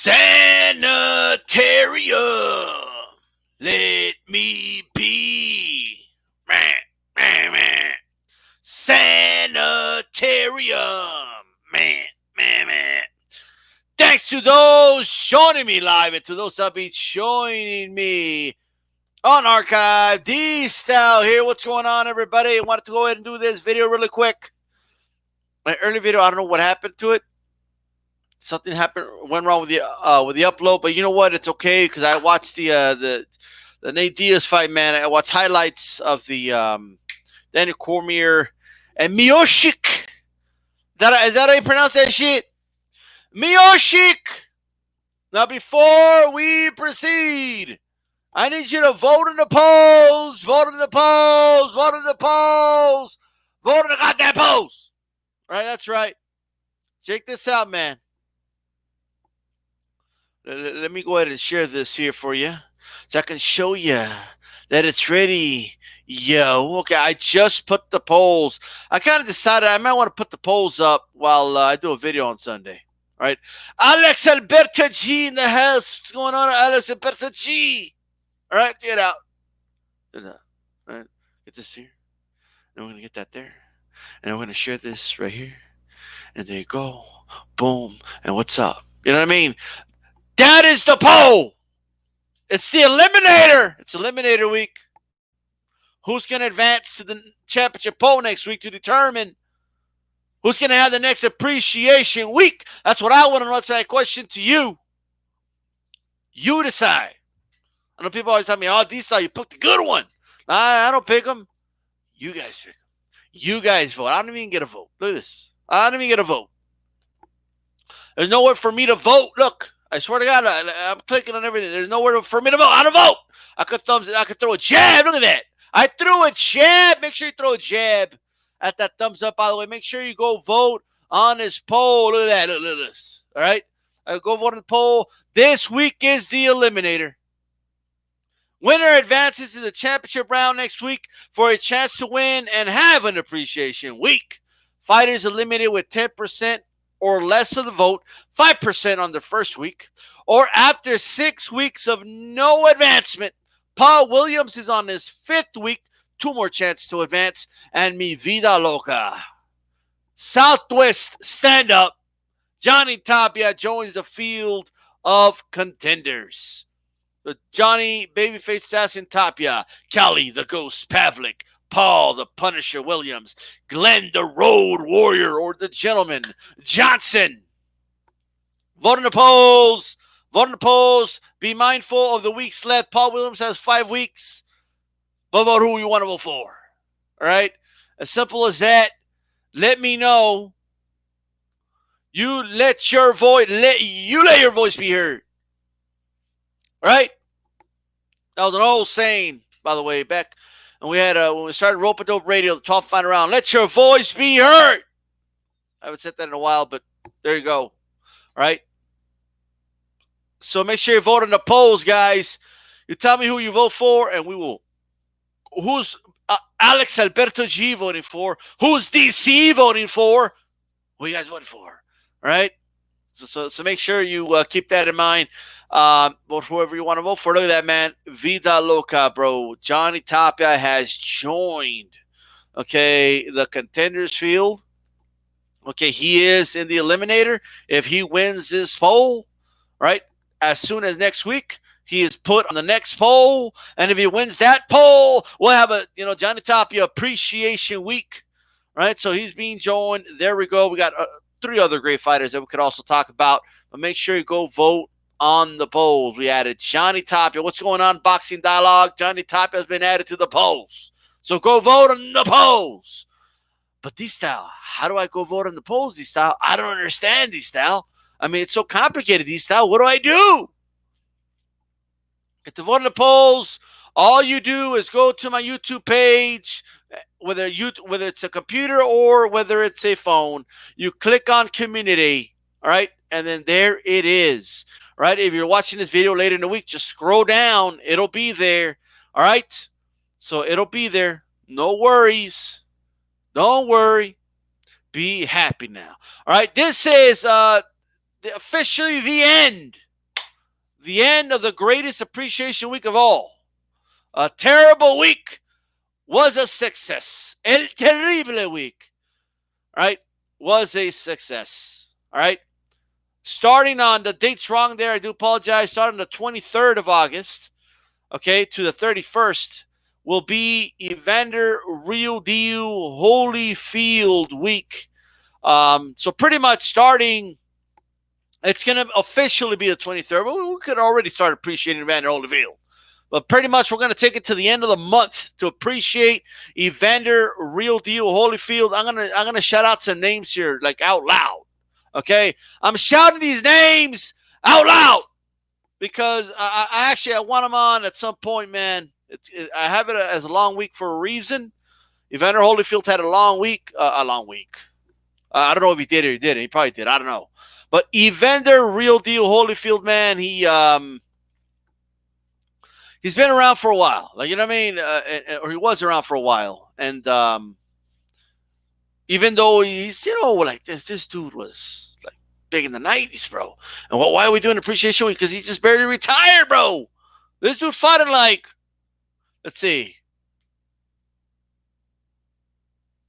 Sanitarium, let me be. Meh, meh, meh. Sanitarium, meh, meh, meh. Thanks to those joining me live and to those that be joining me on archive. DStyle here. What's going on, everybody? I wanted to go ahead and do this video really quick. My early video, I don't know what happened to it. Something went wrong with the upload, but you know what? It's okay because I watched the Nate Diaz fight, man. I watched highlights of the Daniel Cormier and Miocic. Is that how you pronounce that shit? Miocic. Now, before we proceed, I need you to vote in the polls. Vote in the polls. Vote in the polls. Vote in the goddamn polls. All right, that's right. Check this out, man. Let me go ahead and share this here for you so I can show you that it's ready. Yo, okay, I just put the polls. I kind of decided I might want to put the polls up while I do a video on Sunday. All right. Alex Alberto G in the house. What's going on, Alex Alberto G? All right, get out. All right, get this here. And we're going to get that there. And I'm going to share this right here. And there you go. Boom. And what's up? You know what I mean? That is the poll. It's the eliminator. It's eliminator week. Who's going to advance to the championship poll next week to determine who's going to have the next appreciation week? That's what I want to know. That's my question to you. You decide. I know people always tell me, oh, DStyle, you picked the good one. I don't pick them. You guys pick them. You guys vote. I don't even get a vote. Look at this. I don't even get a vote. There's nowhere for me to vote. Look. I swear to God, I'm clicking on everything. There's nowhere for me to vote. I don't vote. I could throw a jab. Look at that. I threw a jab. Make sure you throw a jab at that thumbs up, by the way. Make sure you go vote on this poll. Look at that. Look at this. All right? Go vote on the poll. This week is the eliminator. Winner advances to the championship round next week for a chance to win and have an appreciation week. Fighters eliminated with 10% or less of the vote, 5% on the first week, or after 6 weeks of no advancement. Paul Williams is on his 5th week, 2 more chances to advance, and mi vida loca. Southwest stand-up, Johnny Tapia joins the field of contenders. The Johnny Babyface Assassin Tapia, Cali the Ghost Pavlik, Paul the Punisher Williams, Glenn the Road Warrior or the Gentleman Johnson. Vote in the polls. Vote in the polls. Be mindful of the weeks left. Paul Williams has 5 weeks. But vote who you want to vote for. All right? As simple as that. Let me know. You let your voice let your voice be heard. All right? That was an old saying, by the way, back. And we had, when we started Rope a Dope Radio, the 12th final round, let your voice be heard. I haven't said that in a while, but there you go. All right? So make sure you vote in the polls, guys. You tell me who you vote for, and we will. Who's Alex Alberto G voting for? Who's DC voting for? Who you guys voting for? All right? So make sure you keep that in mind. Vote whoever you want to vote for. Look at that, man. Vida Loca, bro. Johnny Tapia has joined, okay, the contenders field. Okay, he is in the eliminator. If he wins this poll, right, as soon as next week, he is put on the next poll. And if he wins that poll, we'll have a, Johnny Tapia appreciation week, right? So he's being joined. There we go. We got 3 other great fighters that we could also talk about. But make sure you go vote on the polls. We added Johnny Tapia. What's going on, Boxing Dialogue? Johnny Tapia has been added to the polls. So go vote on the polls. But DStyle, how do I go vote on the polls, DStyle? I don't understand, DStyle. I mean, it's so complicated, DStyle. What do I do? To vote on the polls, all you do is go to my YouTube page, whether it's a computer or whether it's a phone. You click on community, all right? And then there it is. Right? If you're watching this video later in the week, just scroll down. It'll be there. All right? So it'll be there. No worries. Don't worry. Be happy now. All right? This is officially the end the end of the greatest appreciation week of all. A terrible week was a success. El terrible week, right, was a success. All right. Starting on the date's wrong there. I do apologize. Starting the 23rd of August, okay, to the 31st will be Evander Real Deal Holyfield week. So pretty much starting, it's going to officially be the 23rd. But we could already start appreciating Evander Holyfield. But pretty much we're going to take it to the end of the month to appreciate Evander Real Deal Holyfield. I'm gonna shout out some names here, like out loud. Okay? I'm shouting these names out loud because I want them on at some point, man. I have it as a long week for a reason. Evander Holyfield had a long week. I don't know if he did or he didn't. He probably did. I don't know. But Evander Real Deal Holyfield, man, he's been around for a while. Like, you know what I mean? Or he was around for a while. And even though he's, like this dude was like big in the 90s, bro. And why are we doing Appreciation Week? Because he just barely retired, bro. This dude fought in let's see,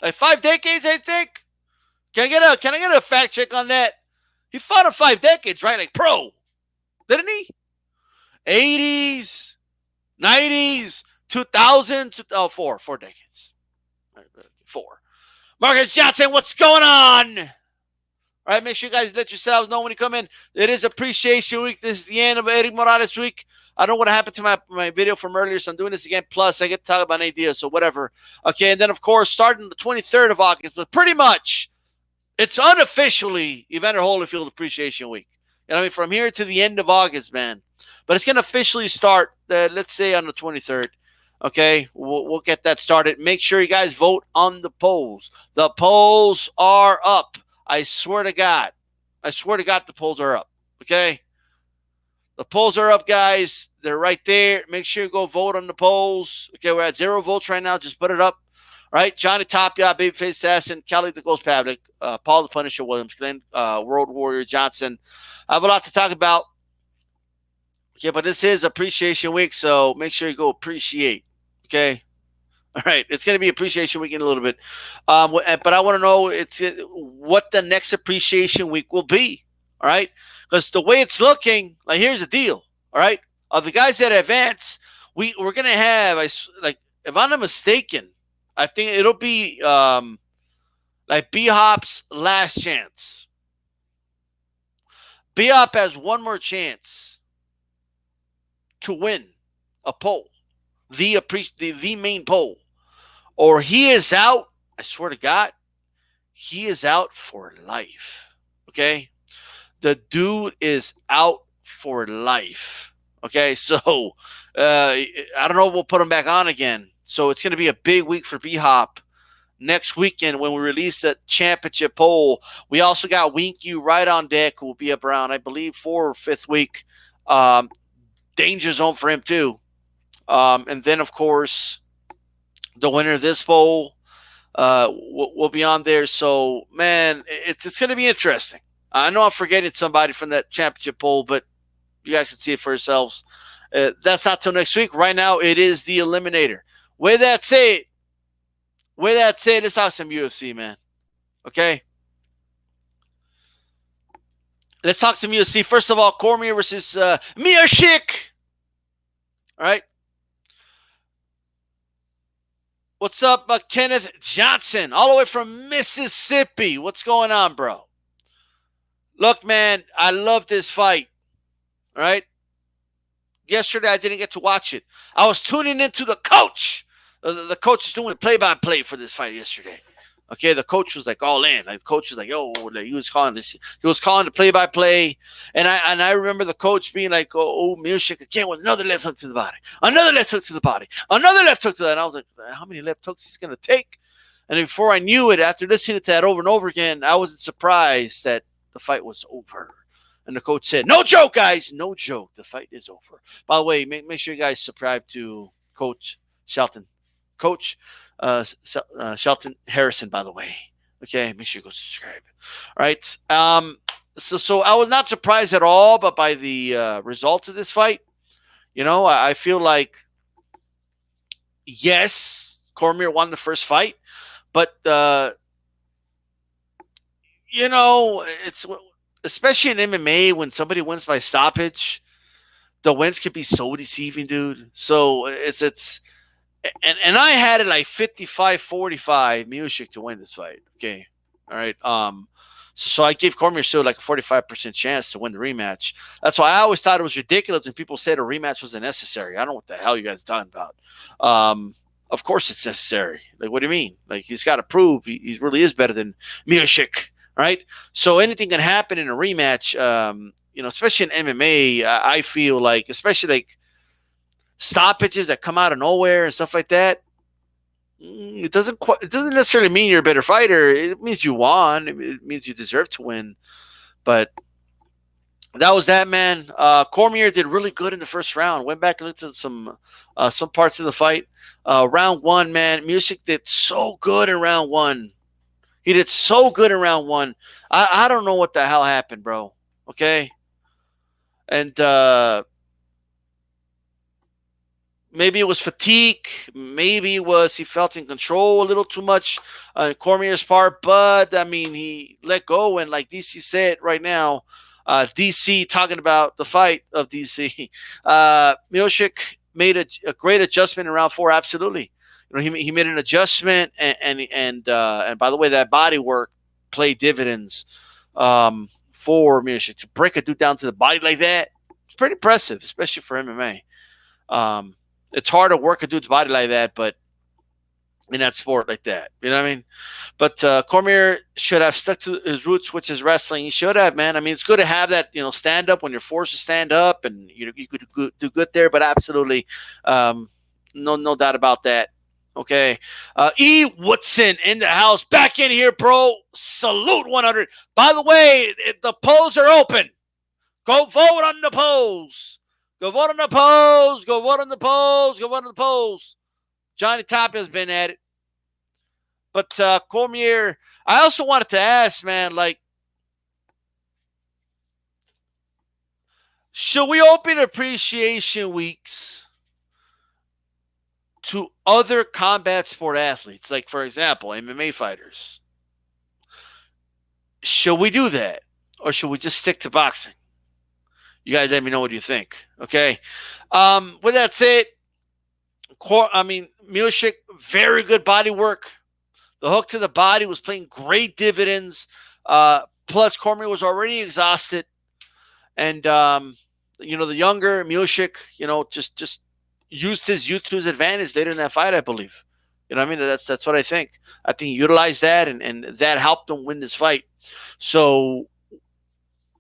like 5 decades, I think. Can I get a fact check on that? He fought in 5 decades, right? Like pro, didn't he? 80s, 90s, 2000s. Oh, 4 decades. 4. Marcus Johnson, what's going on? All right, make sure you guys let yourselves know when you come in. It is Appreciation Week. This is the end of Erik Morales week. I don't know what happened to my video from earlier, so I'm doing this again. Plus, I get to talk about ideas, so whatever. Okay, and then, of course, starting the 23rd of August, but pretty much, it's unofficially Evander Holyfield Appreciation Week. You know what I mean? From here to the end of August, man. But it's going to officially start, let's say, on the 23rd. Okay, we'll get that started. Make sure you guys vote on the polls. The polls are up. I swear to God. The polls are up. Okay? The polls are up, guys. They're right there. Make sure you go vote on the polls. Okay, we're at 0 votes right now. Just put it up. All right, Johnny Tapia, Babyface Assassin, Kelly the Ghost Pavlik, Paul the Punisher Williams, Glenn World Warrior Johnson. I have a lot to talk about. Okay, but this is Appreciation Week, so make sure you go appreciate. Okay? All right, it's going to be Appreciation Week in a little bit. But I want to know what the next Appreciation Week will be. All right? Because the way it's looking, like, here's the deal. All right? Of the guys that advance, we're going to have, if I'm not mistaken, I think it'll be like B-Hop's last chance. B-Hop has one more chance to win a poll, the main poll. Or he is out, I swear to God, he is out for life. Okay? The dude is out for life. Okay? So, I don't know if we'll put him back on again. So it's going to be a big week for B-Hop next weekend when we release the championship poll. We also got Winky right on deck, who will be up around, I believe, 4th or 5th week. Danger zone for him, too. And then, of course, the winner of this poll will be on there. So, man, it's going to be interesting. I know I'm forgetting somebody from that championship poll, but you guys can see it for yourselves. That's not till next week. Right now, it is the Eliminator. With that said, let's talk some UFC, man. Okay? Let's talk some UFC. First of all, Cormier versus Miocic. All right? What's up, Kenneth Johnson? All the way from Mississippi. What's going on, bro? Look, man, I love this fight. All right? Yesterday, I didn't get to watch it. I was tuning into the coach. The coach is doing play-by-play for this fight yesterday. Okay, the coach was like all in. Like, the coach was like, "Yo," he was calling this. He was calling the play-by-play, and I remember the coach being like, "Oh, Miocic again with another left hook to the body, another left hook to the body, another left hook to that." And I was like, "How many left hooks is he gonna take?" And before I knew it, after listening to that over and over again, I wasn't surprised that the fight was over. And the coach said, "No joke, guys, no joke. The fight is over." By the way, make sure you guys subscribe to Coach Shelton. Coach Shelton Harrison, by the way. Okay, make sure you go subscribe. All right. So I was not surprised at all, but by the results of this fight, I feel like yes, Cormier won the first fight, but it's especially in MMA when somebody wins by stoppage, the wins could be so deceiving, dude. So and I had it like 55-45 Miocic to win this fight. Okay. All right. So I gave Cormier still like a 45% chance to win the rematch. That's why I always thought it was ridiculous when people said a rematch wasn't necessary. I don't know what the hell you guys are talking about. Of course it's necessary. Like, what do you mean? Like, he's got to prove he really is better than Miocic, right? So anything can happen in a rematch. Especially in MMA, I feel like, especially like stoppages that come out of nowhere and stuff like that. It doesn't necessarily mean you're a better fighter. It means you won. It means you deserve to win. But that was that, man. Cormier did really good in the first round. Went back and looked at some parts of the fight. Round one, man, Miocic did so good in round one. He did so good in round one. I don't know what the hell happened, bro. Okay, and maybe it was fatigue. Maybe it was he felt in control a little too much on Cormier's part. But, I mean, he let go. And like DC said right now, DC talking about the fight of DC, Miocic made a great adjustment in round four. Absolutely. He made an adjustment. And by the way, that body work played dividends for Miocic. To break a dude down to the body like that, it's pretty impressive, especially for MMA. It's hard to work a dude's body like that, but in that sport like that, you know what I mean? But Cormier should have stuck to his roots, which is wrestling. He should have, man. I mean, it's good to have that, stand up when you're forced to stand up, and you could do good there. But absolutely, no doubt about that. Okay, E. Woodson in the house, back in here, bro. Salute 100. By the way, the polls are open. Go vote on the polls. Go vote on the polls. Go vote on the polls. Go vote on the polls. Johnny Tapia has been at it. But Cormier, I also wanted to ask, man, like, should we open appreciation weeks to other combat sport athletes? Like, for example, MMA fighters. Should we do that? Or should we just stick to boxing? You guys let me know what you think. Okay. With that said, Miocic, very good body work. The hook to the body was playing great dividends. Plus, Cormier was already exhausted. And, the younger Miocic, just used his youth to his advantage later in that fight, I believe. You know what I mean? That's what I think. I think he utilized that, and that helped him win this fight. So,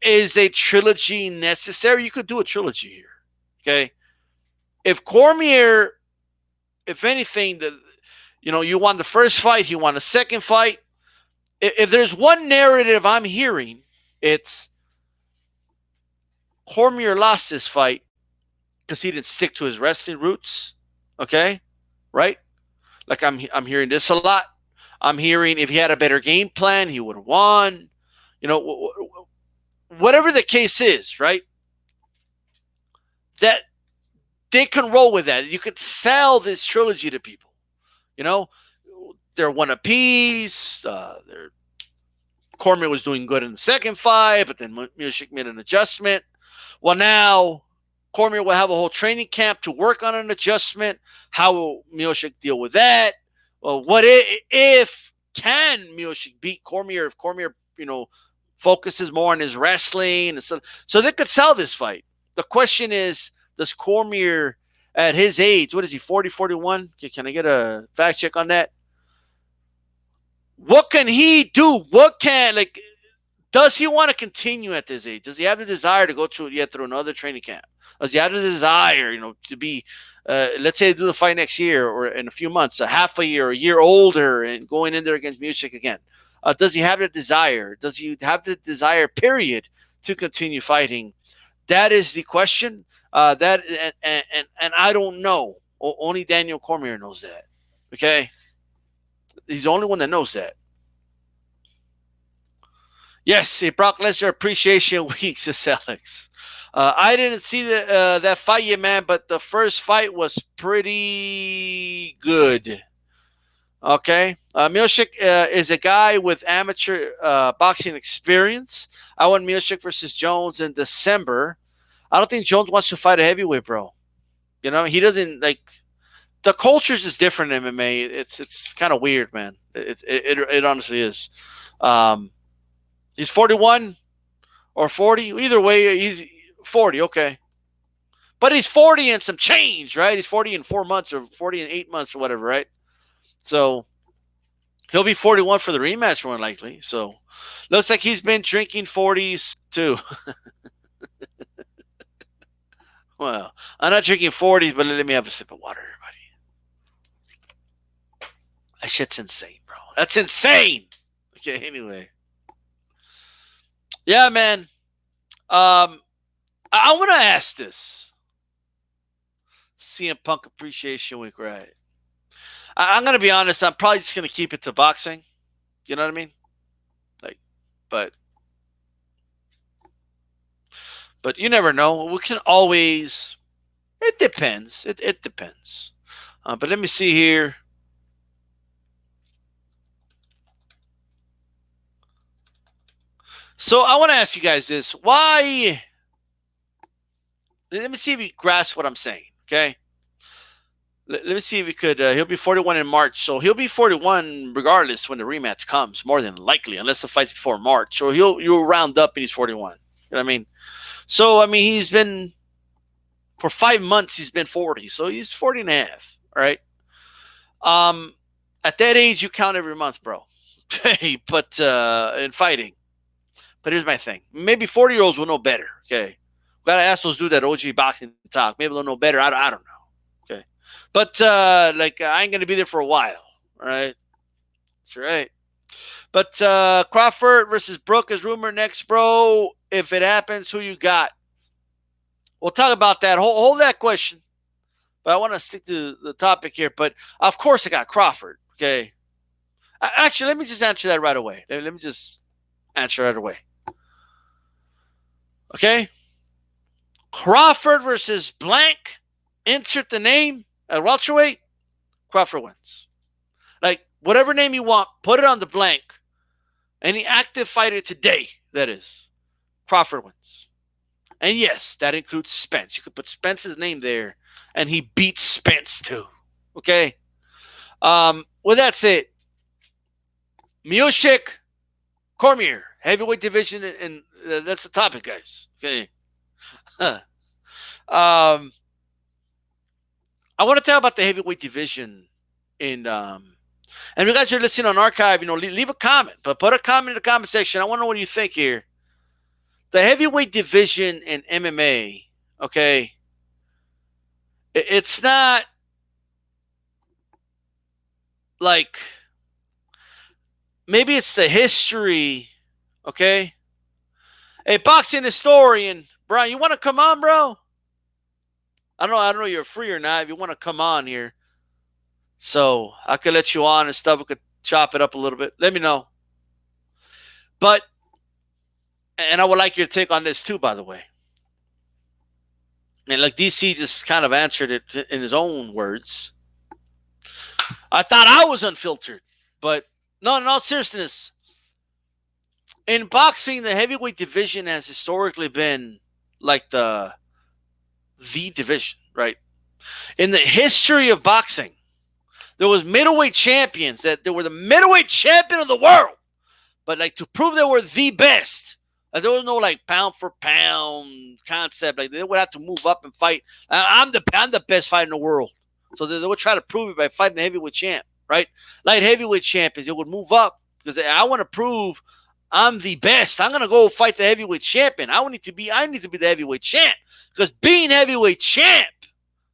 is a trilogy necessary? You could do a trilogy here. Okay. If Cormier, if anything, you won the first fight, he won the second fight. If there's one narrative I'm hearing, it's Cormier lost this fight because he didn't stick to his wrestling roots. Okay. Right? Like I'm hearing this a lot. I'm hearing if he had a better game plan, he would have won. Whatever the case is, right? That they can roll with that. You could sell this trilogy to people. They're one apiece. Cormier was doing good in the second fight, but then Miocic made an adjustment. Well, now Cormier will have a whole training camp to work on an adjustment. How will Miocic deal with that? Well, what if can Miocic beat Cormier if Cormier, focuses more on his wrestling and stuff? So they could sell this fight. The question is, does Cormier at his age, what is he, 40, 41? Can I get a fact check on that? What can he do? Does he want to continue at this age? Does he have the desire to go through another training camp? Does he have the desire, to be, let's say, do the fight next year or in a few months, a half a year older, and going in there against Miocic again? Does he have the desire? Does he have the desire, period, to continue fighting? That is the question. And I don't know. Only Daniel Cormier knows that. Okay? He's the only one that knows that. Yes, a Brock Lesnar Appreciation Week, says Alex. I didn't see that fight yet, man, but the first fight was pretty good. Okay. Milchik is a guy with amateur boxing experience. I won Milchik versus Jones in December. I don't think Jones wants to fight a heavyweight, bro. You know, he doesn't like the culture is just different in MMA. It's kind of weird, man. It honestly is. Um, he's 41 or 40. Either way, he's 40. Okay, but he's 40 and some change, right? He's 40 in 4 months or 40 in 8 months or whatever, right? So he'll be 41 for the rematch more likely. So looks like he's been drinking 40s too. Well, I'm not drinking 40s, but let me have a sip of water, everybody. That shit's insane, bro. That's insane. Okay, anyway. Yeah, man. I want to ask this. CM Punk Appreciation Week, right? I'm going to be honest. I'm probably just going to keep it to boxing. You know what I mean? Like, but you never know. We can always. It depends. It depends. But let me see here. So I want to ask you guys this: why? Let me see if you grasp what I'm saying. Okay. Let me see if we could. He'll be 41 in March, so he'll be 41 regardless when the rematch comes, more than likely, unless the fight's before March. So you'll round up and he's 41. You know what I mean? So I mean he's been for 5 months he's been 40, so he's 40 and a half. All right. At that age you count every month, bro. Okay, but in fighting. But here's my thing: maybe 40-year-olds will know better. Okay, gotta ask those dudes that OG boxing talk. Maybe they'll know better. I don't know. Okay. But I ain't gonna be there for a while. All right. That's right. But Crawford versus Brook is rumored next, bro. If it happens, who you got? We'll talk about that. Hold that question. But I want to stick to the topic here. But of course, I got Crawford. Okay. Actually, let me just answer that right away. Let me just answer right away. Okay. Crawford versus blank. Insert the name at welterweight. Crawford wins. Like, whatever name you want, put it on the blank. Any active fighter today, that is. Crawford wins. And yes, that includes Spence. You could put Spence's name there, and he beats Spence too. Okay? With that said, Miocic, Cormier, heavyweight division, and that's the topic, guys. Okay? I want to talk about the heavyweight division in and if you guys are listening on archive, leave a comment, but put a comment in the comment section. I want to know what you think here. The heavyweight division in MMA, okay, it's not like maybe it's the history, okay? Hey, boxing historian, Brian, you want to come on, bro? I don't know if you're free or not. If you want to come on here, so I could let you on and stuff. We could chop it up a little bit. Let me know. But, and I would like your take on this too, by the way. And like DC just kind of answered it in his own words. I thought I was unfiltered, but no, in all seriousness, in boxing, the heavyweight division has historically been like the division, right? In the history of boxing, there was middleweight champions that they were the middleweight champion of the world. But like to prove they were the best, like, there was no like pound for pound concept. Like they would have to move up and fight. I'm the best fighter in the world. So they would try to prove it by fighting the heavyweight champ, right? Light heavyweight champions, they would move up because I want to prove I'm the best. I'm gonna go fight the heavyweight champion. I need to be the heavyweight champ because being heavyweight champ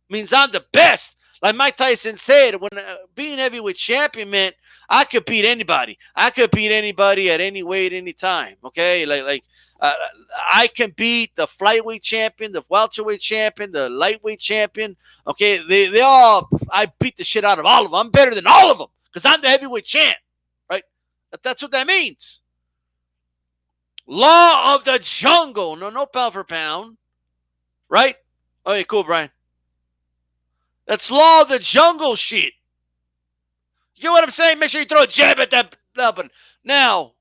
means I'm the best. Like Mike Tyson said, when being heavyweight champion meant I could beat anybody. I could beat anybody at any weight, any time. Okay, I can beat the flyweight champion, the welterweight champion, the lightweight champion. Okay, they all, I beat the shit out of all of them. I'm better than all of them because I'm the heavyweight champ. Right? That's what that means. Law of the jungle. No, no pound for pound. Right? Okay, cool, Brian. That's law of the jungle shit. You know what I'm saying? Make sure you throw a jab at that button. Now,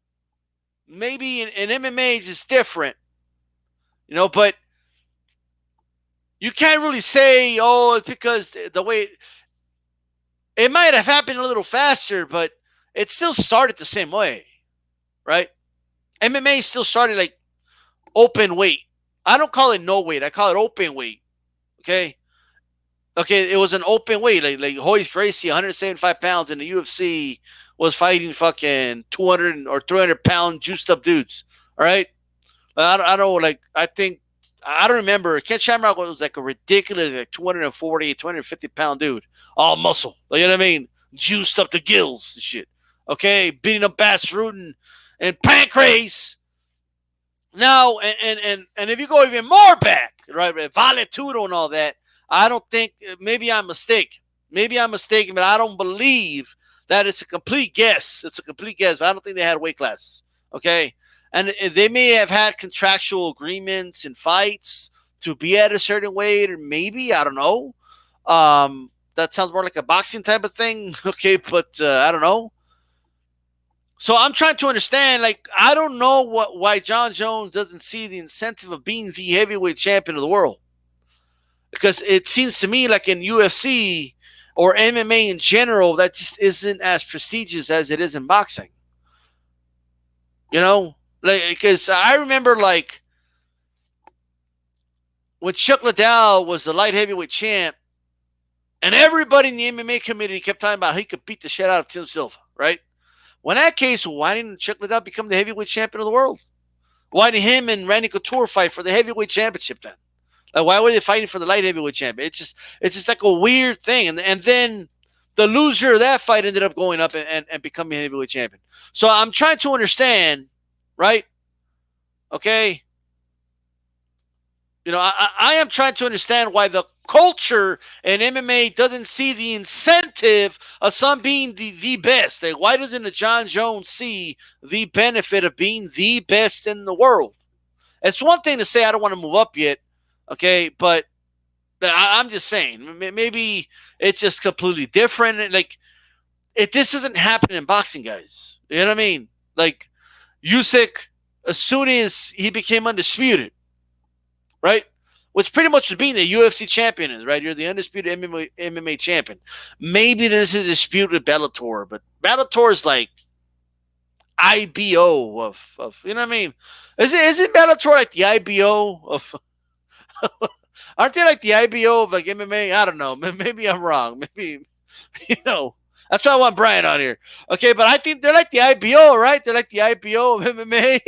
maybe in MMAs it's different, but you can't really say, oh, it's because the way it might have happened a little faster, but it still started the same way, right? MMA still started like open weight. I don't call it no weight. I call it open weight. Okay. Okay, it was an open weight. Like Royce Gracie, 175 pounds in the UFC, was fighting fucking 200 or 300-pound juiced up dudes. All right. I don't know. Like, I don't remember. Ken Shamrock was like a ridiculous, like 240, 250-pound dude, all muscle. Like, you know what I mean? Juiced up the gills and shit. Okay, beating up Bass Rutten and Pancrase. Now, and if you go even more back, right, Valetudo and all that, I don't think, maybe I'm mistaken. Maybe I'm mistaken, but I don't believe that it's a complete guess. It's a complete guess. But I don't think they had weight classes. Okay. And they may have had contractual agreements and fights to be at a certain weight, or maybe, I don't know. That sounds more like a boxing type of thing. Okay. But I don't know. So I'm trying to understand, like, I don't know why John Jones doesn't see the incentive of being the heavyweight champion of the world. Because it seems to me like in UFC or MMA in general, that just isn't as prestigious as it is in boxing. Like, because I remember, like, when Chuck Liddell was the light heavyweight champ, and everybody in the MMA community kept talking about he could beat the shit out of Tim Silva, right? Well, in that case, why didn't Chuck Liddell become the heavyweight champion of the world? Why did him and Randy Couture fight for the heavyweight championship then? Like, why were they fighting for the light heavyweight champion? It's just like a weird thing. And then the loser of that fight ended up going up and becoming heavyweight champion. So I'm trying to understand, right? Okay. I am trying to understand why the culture in MMA doesn't see the incentive of some being the best. Like, why doesn't a John Jones see the benefit of being the best in the world? It's one thing to say I don't want to move up yet, okay, but I'm just saying maybe it's just completely different. Like, this doesn't happen in boxing, guys. You know what I mean? Like, Usyk, as soon as he became undisputed, right? Which pretty much would being the UFC champion is, right? You're the undisputed MMA champion. Maybe there's a dispute with Bellator, but Bellator is like IBO of you know what I mean? Isn't Bellator like the IBO of aren't they like the IBO of like MMA? I don't know. Maybe I'm wrong. Maybe that's why I want Brian on here. Okay, but I think they're like the IBO, right? They're like the IBO of MMA.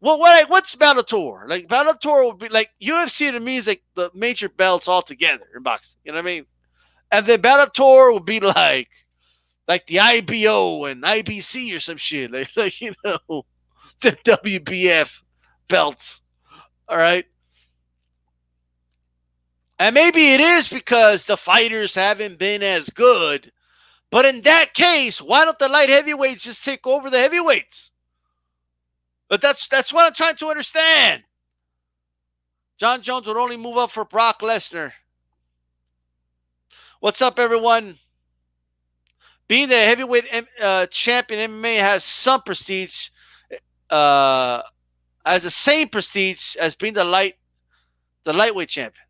What's Bellator? Like, Bellator would be like UFC to me is like the major belts all together in boxing. You know what I mean? And then Bellator would be like the IBO and IBC or some shit. Like the WBF belts. All right. And maybe it is because the fighters haven't been as good. But in that case, why don't the light heavyweights just take over the heavyweights? But that's what I'm trying to understand. John Jones would only move up for Brock Lesnar. What's up, everyone? Being the heavyweight champion in MMA has some prestige, has the same prestige as being the lightweight champion.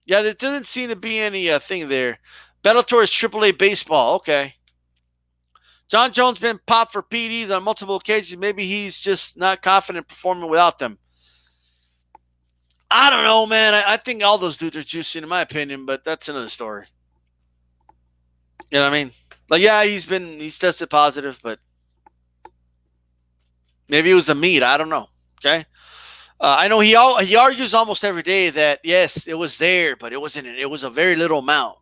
Yeah, there doesn't seem to be any thing there. Bellator is AAA baseball. Okay. John Jones been popped for PEDs on multiple occasions. Maybe he's just not confident performing without them. I don't know, man. I think all those dudes are juicing, in my opinion, but that's another story. You know what I mean? Like, yeah, he's tested positive, but maybe it was the meat. I don't know. Okay. I know he argues almost every day that yes, it was there, but it wasn't. It was a very little amount.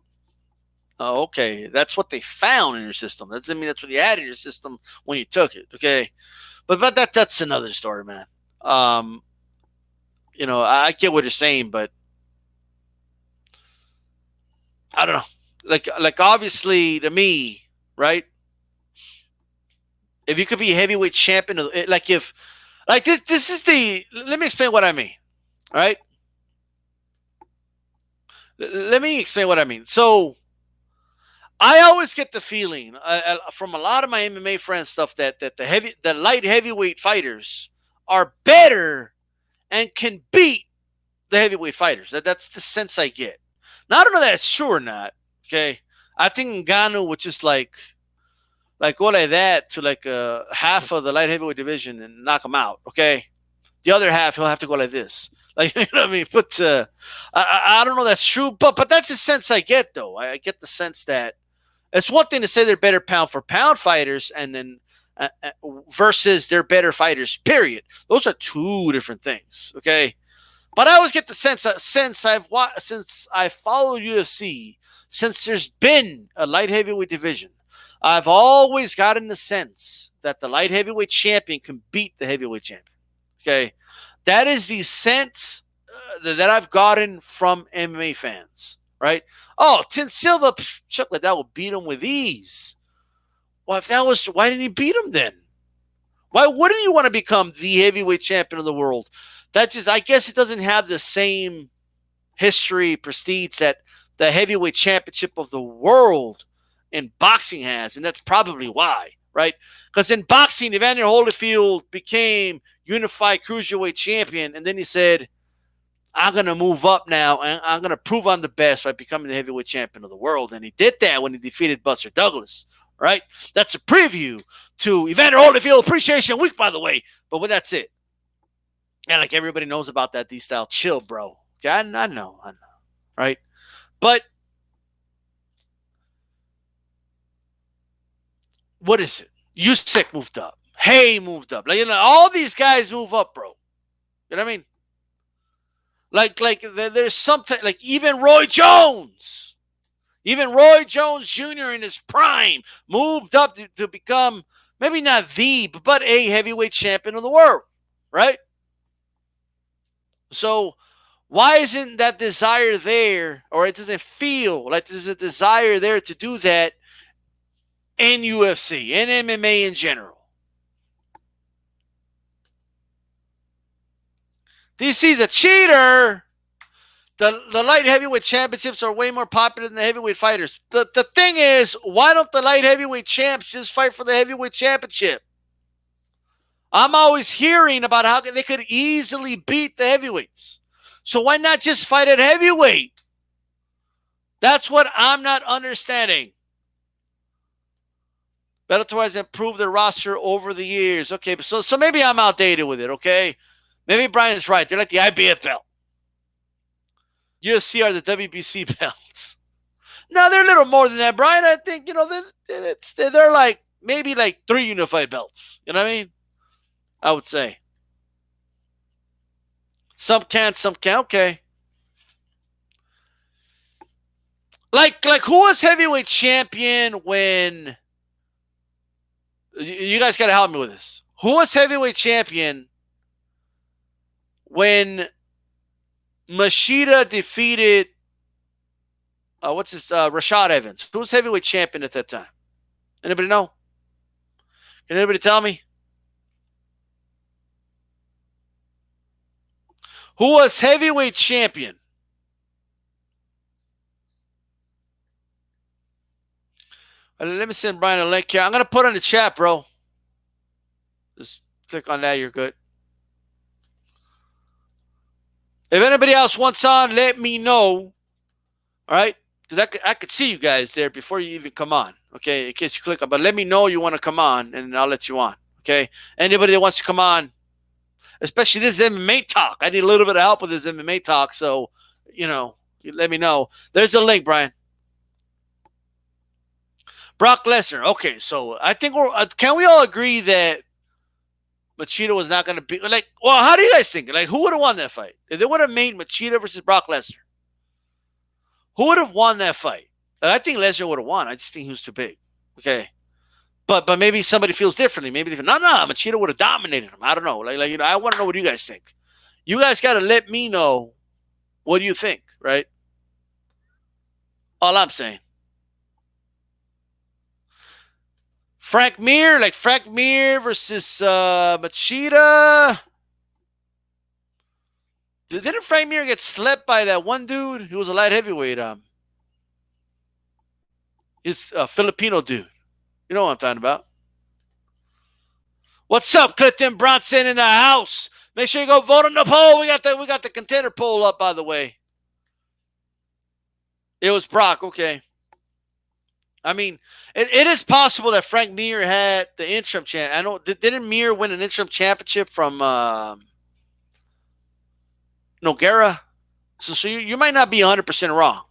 Oh, okay. That's what they found in your system. That doesn't mean that's what you had in your system when you took it. Okay. But that's another story, man. I get what you're saying, but I don't know. Like obviously to me, right? If you could be heavyweight champion, like if, like this is the. Let me explain what I mean. All right, let me explain what I mean. So I always get the feeling from a lot of my MMA friends stuff that the light heavyweight fighters are better and can beat the heavyweight fighters. That's the sense I get. Now I don't know if that's true or not. Okay, I think Ngannou would just like go like that to like half of the light heavyweight division and knock him out. Okay, the other half he'll have to go like this. Like, you know what I mean? But I don't know if that's true, but that's the sense I get though. I get the sense that it's one thing to say they're better pound for pound fighters, and then versus they're better fighters. Period. Those are two different things. Okay, but I always get the sense that since I follow UFC, since there's been a light heavyweight division, I've always gotten the sense that the light heavyweight champion can beat the heavyweight champion. Okay, that is the sense that I've gotten from MMA fans. Right? Oh, Tin Silva, Chuck Liddell will beat him with ease. Well, if that was, why didn't he beat him then? Why wouldn't you want to become the heavyweight champion of the world? That just, I guess it doesn't have the same history, prestige that the heavyweight championship of the world in boxing has, and that's probably why, right? Because in boxing, Evander Holyfield became unified cruiserweight champion, and then he said, I'm going to move up now, and I'm going to prove I'm the best by becoming the heavyweight champion of the world. And he did that when he defeated Buster Douglas, right? That's a preview to Evander Holyfield Appreciation Week, by the way. But well, that's it. And like everybody knows about that D-Style. Chill, bro. Okay, I know, right? But what is it? Usyk moved up. Hay moved up. Like, you know, all these guys move up, bro. You know what I mean? Like there's something, like even Roy Jones Jr. in his prime moved up to become maybe not the, but a heavyweight champion of the world, right? So why isn't that desire there, or it doesn't feel like there's a desire there to do that in UFC, in MMA in general? DC's a cheater. The light heavyweight championships are way more popular than the heavyweight fighters. The thing is, why don't the light heavyweight champs just fight for the heavyweight championship? I'm always hearing about how they could easily beat the heavyweights. So why not just fight at heavyweight? That's what I'm not understanding. Bellator has improved their roster over the years. Okay, so maybe I'm outdated with it, okay? Maybe Brian's right. They're like the IBF belt. UFC are the WBC belts. No, they're a little more than that, Brian. I think, you know, they're like maybe like 3 unified belts. You know what I mean? I would say. Some can, some can't. Okay. Like who was heavyweight champion when? You guys got to help me with this. Who was heavyweight champion when Machida defeated Rashad Evans? Who was heavyweight champion at that time? Anybody know? Can anybody tell me? Who was heavyweight champion? Let me send Brian a link here. I'm going to put on the chat, bro. Just click on that. You're good. If anybody else wants on, let me know. All right? Because I could see you guys there before you even come on. Okay? In case you click on. But let me know you want to come on, and I'll let you on. Okay? Anybody that wants to come on, especially this MMA talk. I need a little bit of help with this MMA talk. So, you know, let me know. There's a link, Brian. Brock Lesnar. Okay, so I think can we all agree that Machida was not going to be like? Well, how do you guys think? Like, who would have won that fight if they would have made Machida versus Brock Lesnar? Who would have won that fight? I think Lesnar would have won. I just think he was too big. Okay, but maybe somebody feels differently. Maybe they feel, no, Machida would have dominated him. I don't know. Like you know, I want to know what you guys think. You guys got to let me know what do you think, right? All I'm saying. Frank Mir, like Frank Mir versus Machida. Didn't Frank Mir get slept by that one dude who was a light heavyweight? He's a Filipino dude. You know what I'm talking about. What's up, Clinton Bronson in the house? Make sure you go vote on the poll. We got the contender poll up, by the way. It was Brock. Okay. I mean, it is possible that Frank Mir had the interim champ. I know. Didn't Mir win an interim championship from Noguera? So you might not be 100% wrong.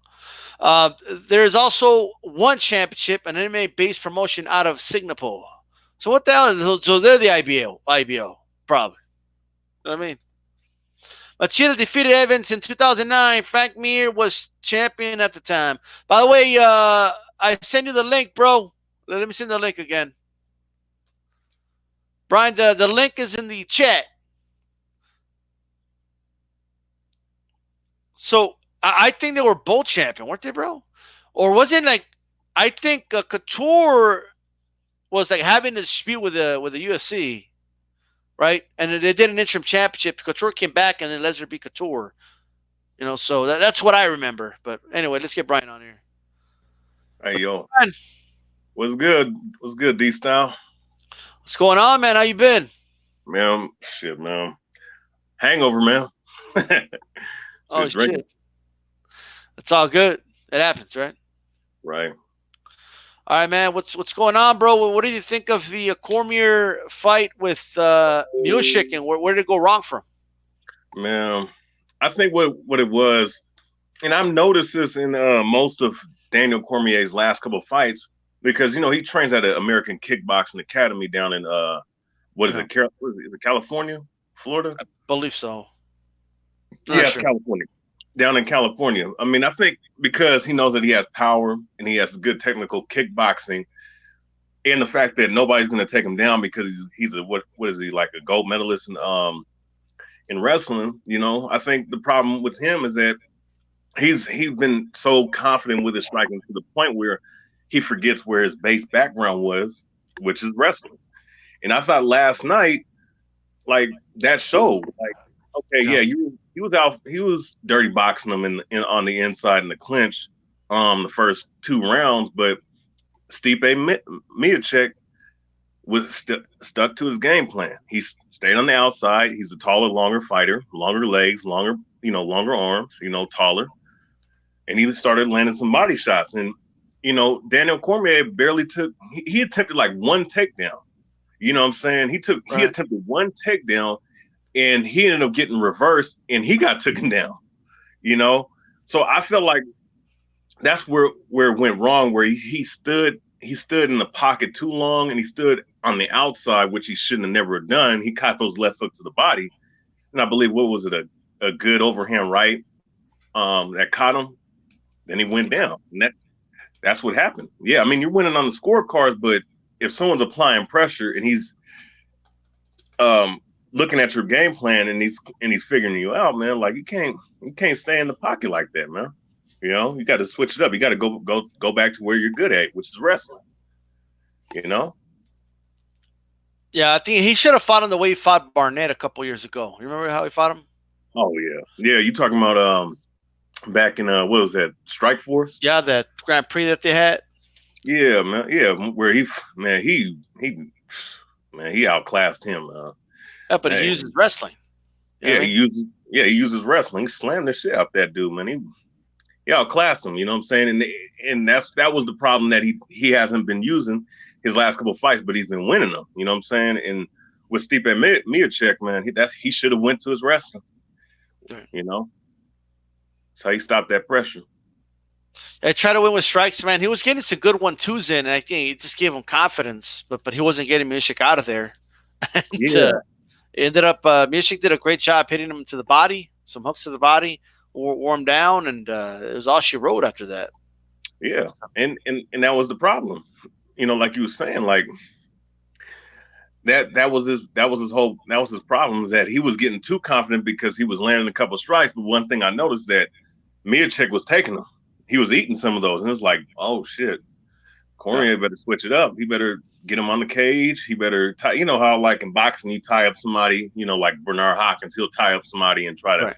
There's also one championship, an MMA-based promotion out of Singapore. So what the hell? So they're the IBO, probably. You know what I mean? Machida defeated Evans in 2009. Frank Mir was champion at the time. By the way, I send you the link, bro. Let me send the link again. Brian, the link is in the chat. So I think they were both champion, weren't they, bro? Or was it like, I think Couture was like having a dispute with the UFC, right? And they did an interim championship. Couture came back and then Lesnar beat Couture. You know, so that's what I remember. But anyway, let's get Brian on here. Hey, yo. What's good? What's good, D-Style? What's going on, man? How you been? Man, shit, man. Hangover, man. Oh, shit. It's all good. It happens, right? Right. All right, man. What's going on, bro? What do you think of the Cormier fight with Miocic, and where did it go wrong for him? Man, I think what it was, and I've noticed this in most of Daniel Cormier's last couple of fights, because, you know, he trains at an American Kickboxing Academy down in, is it, California? Florida? I believe so. Yes, sure. California. Down in California. I mean, I think because he knows that he has power and he has good technical kickboxing, and the fact that nobody's going to take him down because he's a what is he, like a gold medalist in wrestling, you know. I think the problem with him is that he's been so confident with his striking to the point where he forgets where his base background was, which is wrestling. And I thought last night, like, that showed, like, okay, yeah, he was dirty boxing him in on the inside in the clinch, the first 2 rounds, but Stipe Miocic was stuck to his game plan. He stayed on the outside. He's a taller, longer fighter, longer legs, longer arms, taller, and he started landing some body shots. And Daniel Cormier barely he attempted like one takedown. You know what I'm saying? He attempted one takedown. And he ended up getting reversed, and he got taken down, So I felt like that's where it went wrong, where he stood in the pocket too long, and he stood on the outside, which he shouldn't have never done. He caught those left hooks to the body, and I believe, what was it, a good overhand right that caught him. Then he went down, and that's what happened. Yeah, I mean, you're winning on the scorecards, but if someone's applying pressure and he's looking at your game plan and he's figuring you out, man, like you can't stay in the pocket like that, man. You got to switch it up. You got to go back to where you're good at, which is wrestling. Yeah, I think he should have fought him the way he fought Barnett a couple years ago. You remember how he fought him? Oh yeah. You talking about back in what was that, Strikeforce? Yeah, that Grand Prix that they had. Yeah, man. Yeah, where he outclassed him. Yeah, but he uses wrestling. He uses wrestling. He slammed the shit out that dude, man. He outclassed him, you know what I'm saying? And that was the problem, that he hasn't been using his last couple of fights, but he's been winning them, you know what I'm saying? And with Stipe Miocic, man, he should have went to his wrestling. Right. That's how he stopped that pressure. I tried to win with strikes, man. He was getting some good 1-2s in, and I think it just gave him confidence, but he wasn't getting Miocic out of there. And, ended up, Miocic did a great job hitting him to the body, some hooks to the body, wore him down, and it was all she wrote after that. Yeah, and that was the problem. Like you were saying, like that was his problem, is that he was getting too confident because he was landing a couple of strikes. But one thing I noticed, that Miocic was taking them. He was eating some of those, and it was like, oh shit, Cormier better switch it up. He better get him on the cage. He better tie. You know how like in boxing you tie up somebody. You know, like Bernard Hopkins, he'll tie up somebody and try to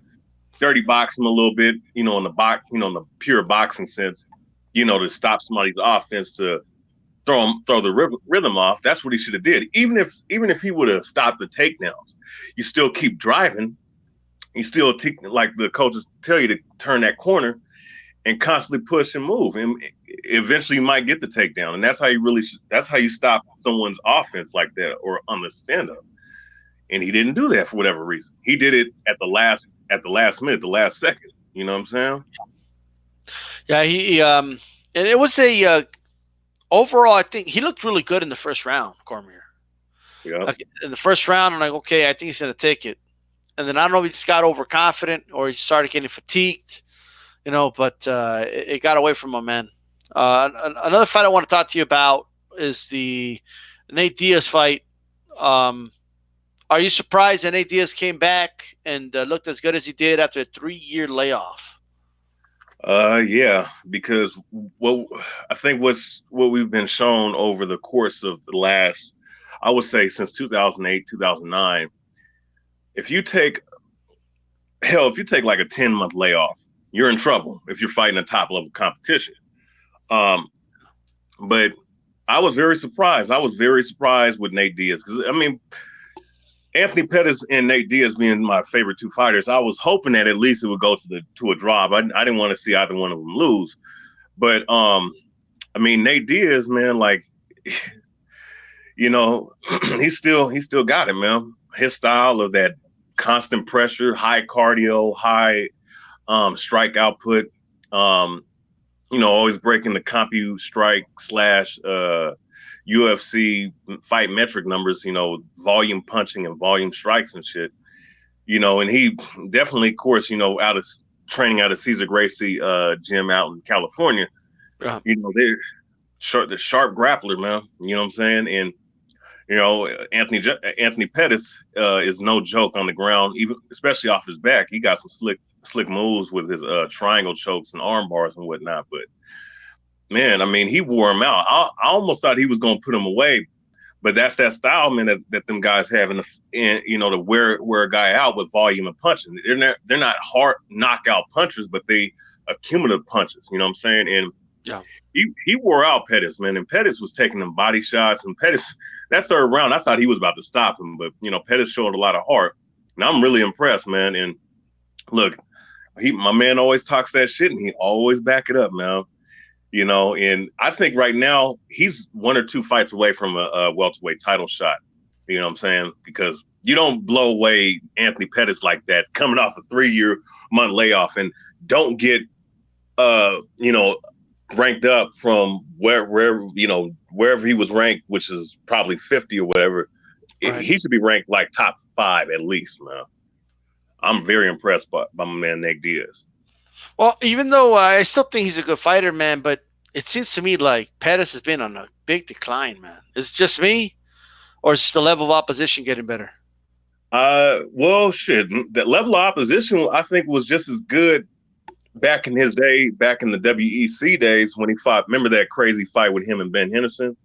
dirty box him a little bit. You know, in the box, you know, in the pure boxing sense. You know, to stop somebody's offense to throw the rhythm off. That's what he should have did. Even if he would have stopped the takedowns, you still keep driving. You still like the coaches tell you to turn that corner and constantly push and move, and eventually you might get the takedown. And that's how you that's how you stop someone's offense like that or on the stand up. And he didn't do that for whatever reason. He did it at the last minute, the last second. You know what I'm saying? Yeah, and it was a overall. I think he looked really good in the first round, Cormier. Yeah. Like, in the first round, I'm like, okay, I think he's gonna take it. And then I don't know if he just got overconfident or he started getting fatigued, you know, but it got away from him, man. Another fight I want to talk to you about is the Nate Diaz fight. Are you surprised that Nate Diaz came back and looked as good as he did after a 3-year layoff? Yeah, because I think what we've been shown over the course of the last, I would say since 2008, 2009, if you take like a 10-month layoff, you're in trouble if you're fighting a top level competition. But I was very surprised. With Nate Diaz because I mean, Anthony Pettis and Nate Diaz being my favorite two fighters, I was hoping that at least it would go to a draw. I didn't want to see either one of them lose. But I mean, Nate Diaz, man, like, you know, he still got it, man. His style of that constant pressure, high cardio, high strike output, you know, always breaking the CompuStrike / UFC fight metric numbers, you know, volume punching and volume strikes and shit, you know, and he definitely, of course, you know, training out of Cesar Gracie gym out in California, you know, they're the sharp grappler, man, you know what I'm saying? And, you know, Anthony Pettis is no joke on the ground, even especially off his back. He got some slick moves with his triangle chokes and arm bars and whatnot, but man, I mean, he wore him out. I almost thought he was going to put him away, but that's that style, man, that them guys have in you know, to wear a guy out with volume and punching. They're not hard knockout punchers, but they accumulative punches. You know what I'm saying? And yeah, he wore out Pettis, man, and Pettis was taking them body shots. And Pettis, that third round, I thought he was about to stop him, but you know, Pettis showed a lot of heart, and I'm really impressed, man. And look, my man always talks that shit, and he always back it up, man. You know, and I think right now he's 1 or 2 fights away from a welterweight title shot. You know what I'm saying? Because you don't blow away Anthony Pettis like that, coming off a 3-month layoff, and don't get, you know, ranked up from wherever he was ranked, which is probably 50 or whatever. Right. He should be ranked like top 5 at least, man. I'm very impressed by my man Nate Diaz. Well, even though I still think he's a good fighter, man, but it seems to me like Pettis has been on a big decline, man. Is it just me, or is the level of opposition getting better? Well, shit, that level of opposition I think was just as good back in his day, back in the WEC days when he fought. Remember that crazy fight with him and Ben Henderson?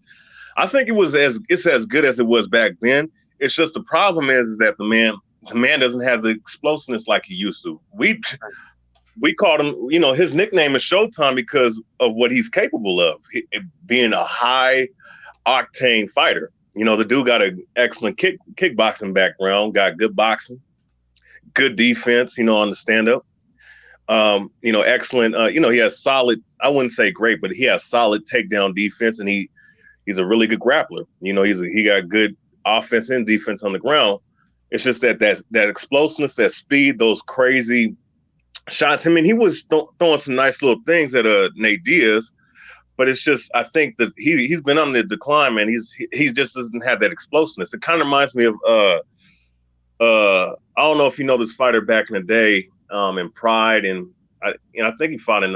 I think it's as good as it was back then. It's just the problem is that the man doesn't have the explosiveness like he used to. We called him, you know, his nickname is Showtime because of what he's capable of, being a high octane fighter. You know, the dude got an excellent kickboxing background, got good boxing, good defense, you know, on the stand-up. You know, excellent. You know, he has solid, I wouldn't say great, but he has solid takedown defense, and he's a really good grappler. You know, he got good offense and defense on the ground. It's just that explosiveness, that speed, those crazy shots. I mean, he was throwing some nice little things at Nate Diaz, but it's just, I think that he's been on the decline, man. He just doesn't have that explosiveness. It kind of reminds me of I don't know if you know this fighter back in the day, in Pride, and I think he fought in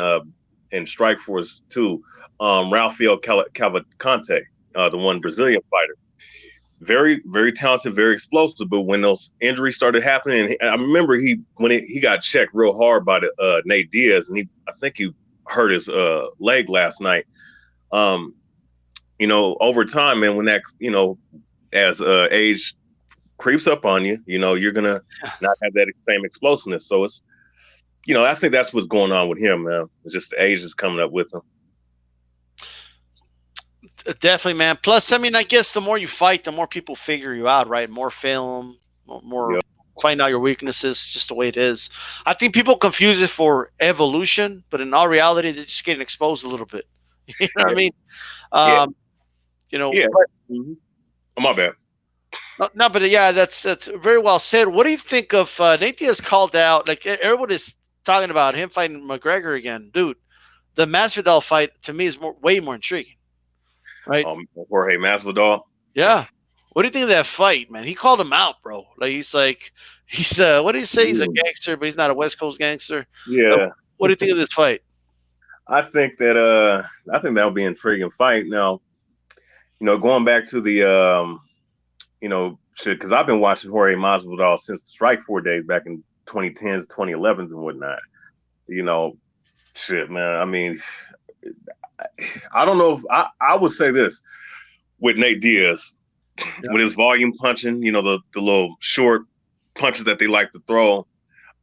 Strikeforce too. Rafael Cavalcante, the one Brazilian fighter. Very, very talented, very explosive. But when those injuries started happening, and I remember when he got checked real hard by Nate Diaz, and I think he hurt his leg last night. over time, man, when that, as age creeps up on you, you're gonna not have that same explosiveness. So it's, I think that's what's going on with him, man. It's just the age is coming up with him. Definitely, man. Plus, I mean, I guess the more you fight, the more people figure you out, right? More film, more Yep. find out your weaknesses, just the way it is. I think people confuse it for evolution, but in all reality, they're just getting exposed a little bit. You know what I mean? Yeah. Um, Yeah. But, Oh, my bad. no, but yeah, that's very well said. What do you think of Nate Diaz called out? Like everyone is talking about him fighting McGregor again, dude. The Masvidal fight to me is way more intriguing, right? Jorge Masvidal. Yeah. What do you think of that fight, man? He called him out, bro. Like he's what did he say? He's a gangster, but he's not a West Coast gangster. Yeah. What do you think of this fight? I think that'll be an intriguing fight. Now, going back to the shit, because I've been watching Jorge Masvidal since the Strikeforce days back in 2010s, 2011s, and whatnot. Shit, man. I mean, I don't know if I would say this with Nate Diaz, with his volume punching, the little short punches that they like to throw,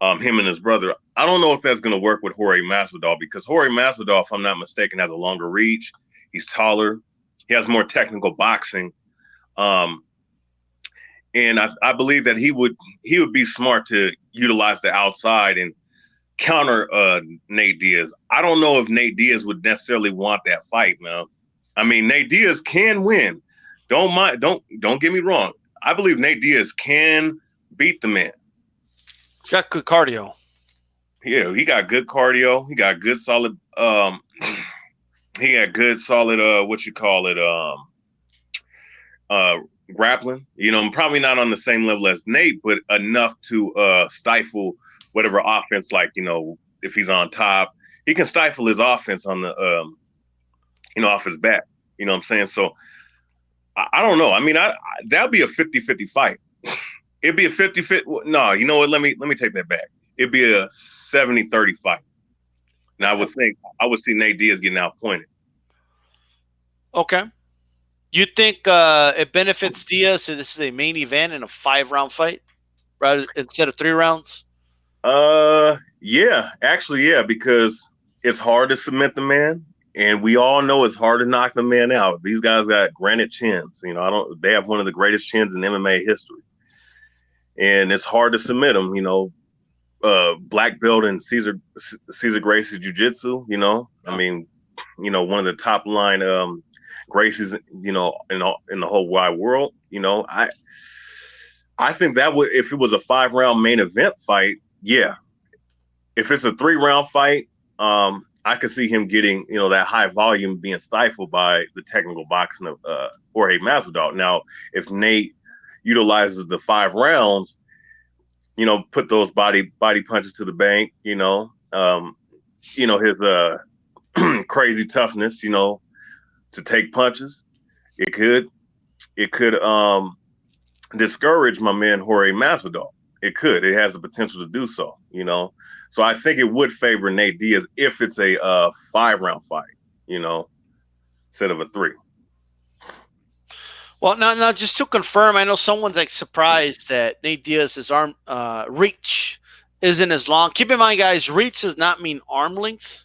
him and his brother. I don't know if that's going to work with Jorge Masvidal, because Jorge Masvidal, if I'm not mistaken, has a longer reach. He's taller. He has more technical boxing. And I believe that he would be smart to utilize the outside and counter Nate Diaz. I don't know if Nate Diaz would necessarily want that fight, man. I mean, Nate Diaz can win. Don't get me wrong. I believe Nate Diaz can beat the man. He's got good cardio. Yeah, he got good cardio. He got good solid what you call it, grappling. Probably not on the same level as Nate, but enough to stifle whatever offense, like, if he's on top, he can stifle his offense on the off his back. You know what I'm saying? So I don't know. I mean, that'd be a 50-50 fight. It'd be a 50-50. No, you know what? Let me take that back. It'd be a 70-30 fight. Now I would see Nate Diaz getting outpointed. Okay. You think it benefits Diaz if this is a main event in a 5-round fight, rather instead of 3 rounds? Yeah, actually, yeah, because it's hard to submit the man, and we all know it's hard to knock the man out. These guys got granite chins. They have one of the greatest chins in MMA history, and it's hard to submit them. Black belt in Cesar Gracie Jiu-Jitsu. I mean, one of the top line Gracies, in the whole wide world. I think that would, if it was a 5-round main event fight, yeah. If it's a 3-round fight, I could see him getting, that high volume being stifled by the technical boxing of Jorge Masvidal. Now, if Nate utilizes the 5 rounds, put those body punches to the bank, his crazy toughness, to take punches, it could discourage my man Jorge Masvidal. It could. It has the potential to do so, So I think it would favor Nate Diaz if it's a 5-round fight, instead of a 3. Well, now, just to confirm, I know someone's surprised that Nate Diaz's arm reach isn't as long. Keep in mind, guys, reach does not mean arm length,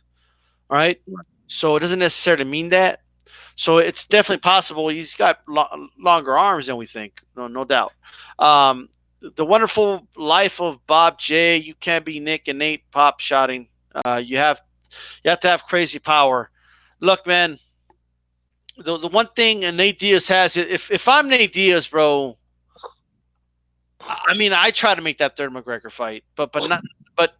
right? So it doesn't necessarily mean that. So it's definitely possible he's got longer arms than we think. No doubt. The Wonderful Life of Bob J. You can't be Nick and Nate pop shotting. You have to have crazy power. Look, man. The one thing Nate Diaz has, if I'm Nate Diaz, bro, I mean, I try to make that third McGregor fight, but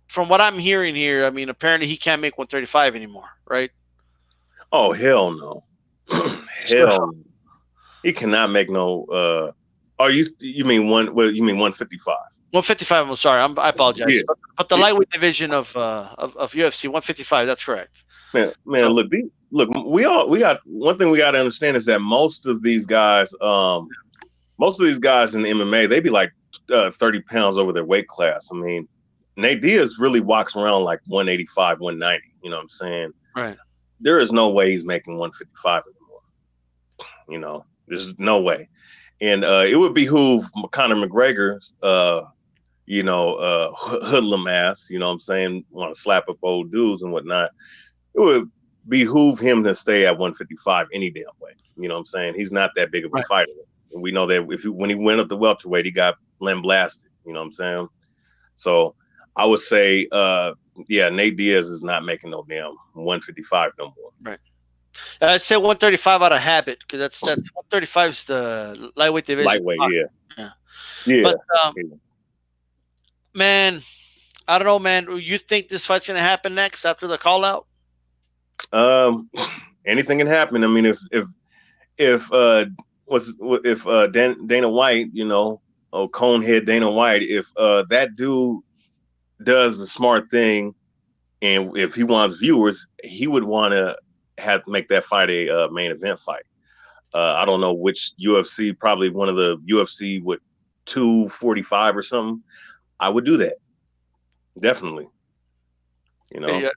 from what I'm hearing here, I mean, apparently he can't make 135 anymore, right? Oh, hell no. Hell, he cannot make no. You mean 155? 155. I'm sorry, I apologize. Yeah. But the lightweight division of UFC 155. That's correct. Man, so, look, we got one thing we got to understand is that most of these guys in the MMA, they be like 30 pounds over their weight class. I mean, Nate Diaz really walks around like 185, 190. You know what I'm saying? Right. There is no way he's making 155 anymore. There's no way. And it would behoove Conor McGregor's, hoodlum ass, you know what I'm saying, want to slap up old dudes and whatnot. It would behoove him to stay at 155 any damn way. You know what I'm saying? He's not that big of a fighter. And we know that when he went up the welterweight, he got limb blasted. You know what I'm saying? So I would say, Nate Diaz is not making no damn 155 no more. Right. I'd say 135 out of habit, because that's 135 is the lightweight division. Lightweight, yeah. But man, I don't know, man. You think this fight's gonna happen next after the call out? Anything can happen. I mean, if Dana White, conehead Dana White, if that dude does the smart thing, and if he wants viewers, he would want to have to make that fight a main event fight. I don't know which UFC, probably one of the UFC with 245 or something. I would do that. Definitely. Yeah.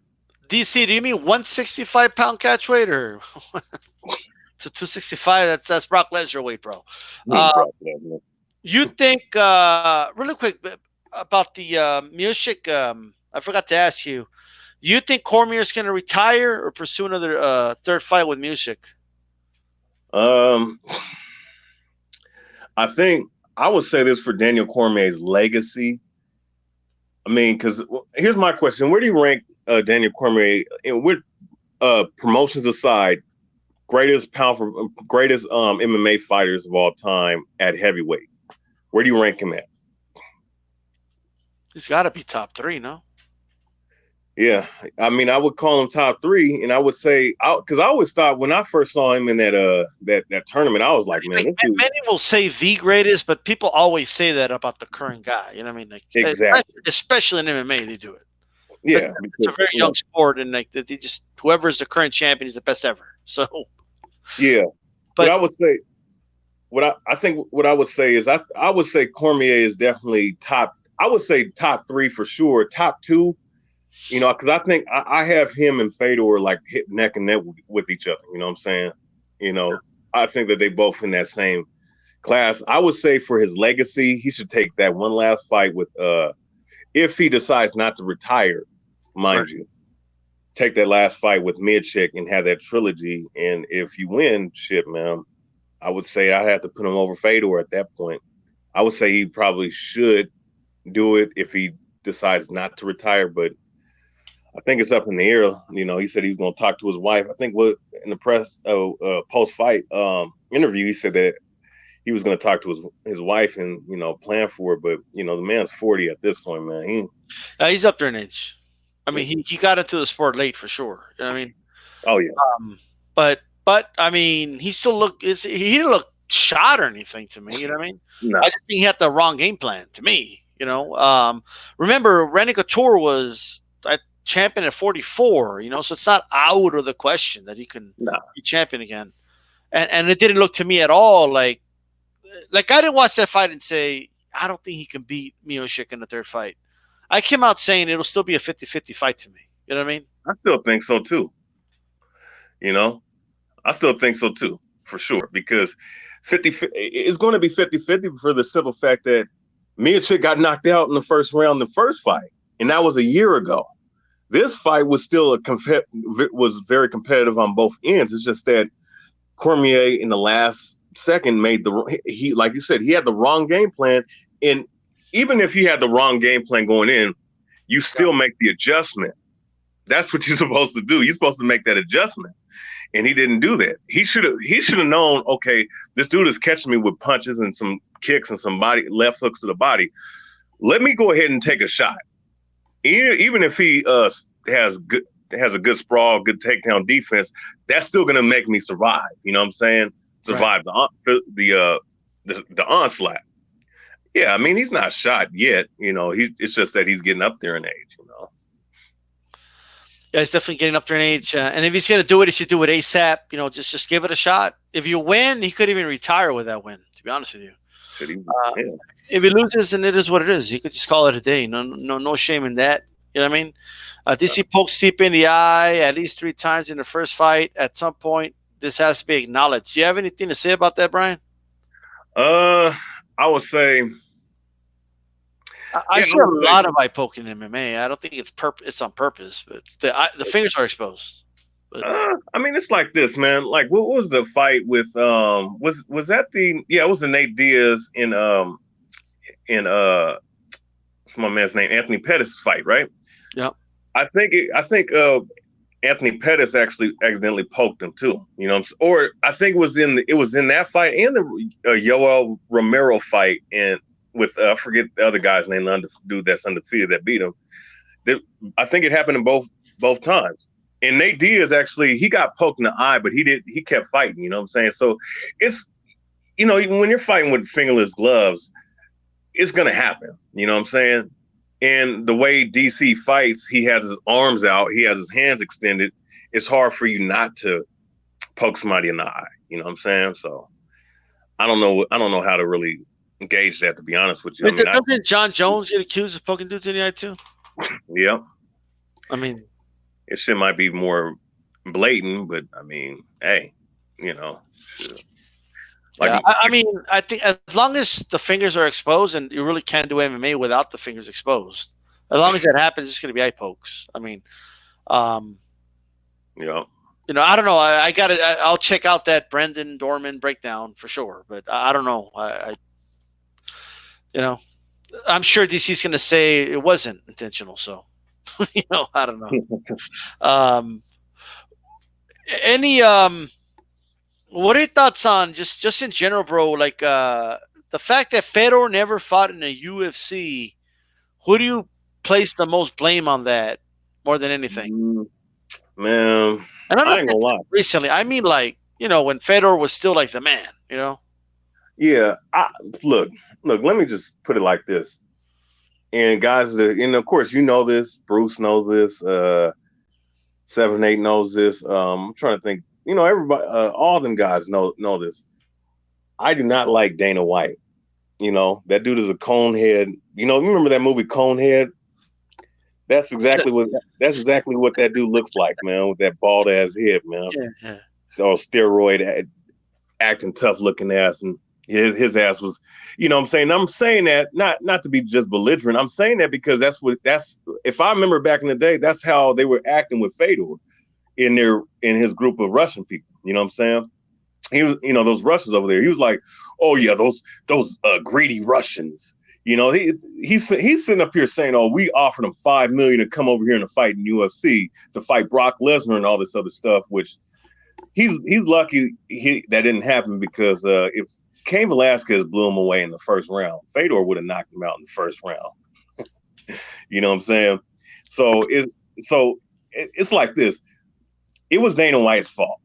DC, do you mean 165-pound catch weight or to 265? That's Brock Lesnar weight, bro. You think really quick about the Miocic? I forgot to ask you. You think Cormier's going to retire or pursue another third fight with Miocic? I think I would say this for Daniel Cormier's legacy. I mean, because here's my question: where do you rank Daniel Cormier? And with promotions aside, greatest MMA fighters of all time at heavyweight. Where do you rank him at? He's got to be top 3, no? Yeah, I mean, I would call him top 3, and I would say, because I always thought when I first saw him in that tournament, I was like, man, this dude. Many will say the greatest, but people always say that about the current guy. You know what I mean? Like, exactly. Especially in MMA, they do it. Yeah, it's a very young sport, and like they just whoever is the current champion is the best ever. So, yeah, but I would say what I would say is I would say Cormier is definitely top. I would say top 3 for sure. Top 2. Because I think I have him and Fedor like hit neck and neck with each other. You know what I'm saying? I think that they both in that same class. I would say for his legacy, he should take that one last fight with if he decides not to retire, mind you, take that last fight with Miocic and have that trilogy. And if you win, shit, man, I would say I have to put him over Fedor at that point. I would say he probably should do it if he decides not to retire, but I think it's up in the air. He said he's going to talk to his wife. I think in the press post-fight interview, he said that he was going to talk to his wife and, plan for it. But, the man's 40 at this point, man. He's up there in age. I mean, he got into the sport late for sure. You know what I mean? Oh, yeah. But I mean, he didn't look shot or anything to me. You know what I mean? No. I just think he had the wrong game plan to me. Remember, Randy Couture was champion at 44, so it's not out of the question that he can be champion again. And it didn't look to me at all like I didn't watch that fight and say, I don't think he can beat Miocic in the third fight. I came out saying it'll still be a 50-50 fight to me. You know what I mean? I still think so too. I still think so too, for sure, because it's going to be 50-50 for the simple fact that Miocic got knocked out in the first round, the first fight, and that was a year ago. This fight was still was very competitive on both ends. It's just that Cormier in the last second made like you said, he had the wrong game plan. And even if he had the wrong game plan going in, you still make the adjustment. That's what you're supposed to do. You're supposed to make that adjustment. And he didn't do that. He should have known, okay, this dude is catching me with punches and some kicks and some left hooks to the body. Let me go ahead and take a shot. Even if he has a good sprawl, good takedown defense, that's still going to make me survive. You know what I'm saying? Survive the onslaught. Yeah, I mean, he's not shot yet. It's just that he's getting up there in age. Yeah, he's definitely getting up there in age. And if he's going to do it, he should do it ASAP. Just give it a shot. If you win, he could even retire with that win, to be honest with you. If he loses, then it is what it is. You could just call it a day. No shame in that. You know what I mean? DC poked Stipe in the eye at least 3 times in the first fight. At some point, this has to be acknowledged. Do you have anything to say about that, Brian? I would say, I yeah, see I a would say, lot of eye poking in MMA. I don't think it's on purpose, but the fingers are exposed. But I mean, it's like this, man. Like, what was the fight with was that the yeah, it was the Nate Diaz in what's my man's name, Anthony Pettis fight, right? yeah, I think Anthony Pettis actually accidentally poked him too. You know, or I think it was in that fight and the Yoel Romero fight and with I forget the other guy's name, the dude that's undefeated that beat him. I think it happened in both times. And Nate Diaz actually he got poked in the eye, but he kept fighting. You know what I'm saying? So it's even when you're fighting with fingerless gloves, it's gonna happen. You know what I'm saying? And the way DC fights, he has his arms out, he has his hands extended. It's hard for you not to poke somebody in the eye. You know what I'm saying? So I don't know. I don't know how to really engage that. To be honest with you, I but mean, doesn't John Jones get accused of poking dudes in the eye too? yeah, I mean, it shit might be more blatant, but I mean, hey, you know, shit. Like, yeah. I mean, I think as long as the fingers are exposed, and you really can't do MMA without the fingers exposed. As long as that happens, it's going to be eye pokes. I mean, um, yeah, I don't know. I got to. I'll check out that Brendan Dorman breakdown for sure, but I don't know. You know, I'm sure DC's going to say it wasn't intentional. So, I don't know. Um, any what are your thoughts on just in general, bro? Like the fact that Fedor never fought in a UFC. Who do you place the most blame on that more than anything? man, And I'm I not ain't gonna lie. recently. I mean, like when Fedor was still like the man. Yeah, look. Let me just put it like this. And guys, and of course, you know this. Bruce knows this. 7-8 knows this. I'm trying to think. Everybody, all them guys know this. I do not like Dana White. That dude is a conehead. You remember that movie Conehead? That's exactly what that dude looks like, man, with that bald ass head, man. Yeah. So steroid acting tough looking ass, and his ass was, I'm saying that not to be just belligerent. I'm saying that because that's if I remember back in the day, that's how they were acting with Fedor in his group of Russian people. You know what I'm saying? He was, those Russians over there. He was like, oh yeah, those greedy Russians. He's sitting up here saying, oh, we offered him $5 million to come over here and to fight in UFC, to fight Brock Lesnar and all this other stuff, which he's lucky that didn't happen because if Cain Velasquez blew him away in the first round, Fedor would have knocked him out in the first round. You know what I'm saying? So it's like this. It was Dana White's fault.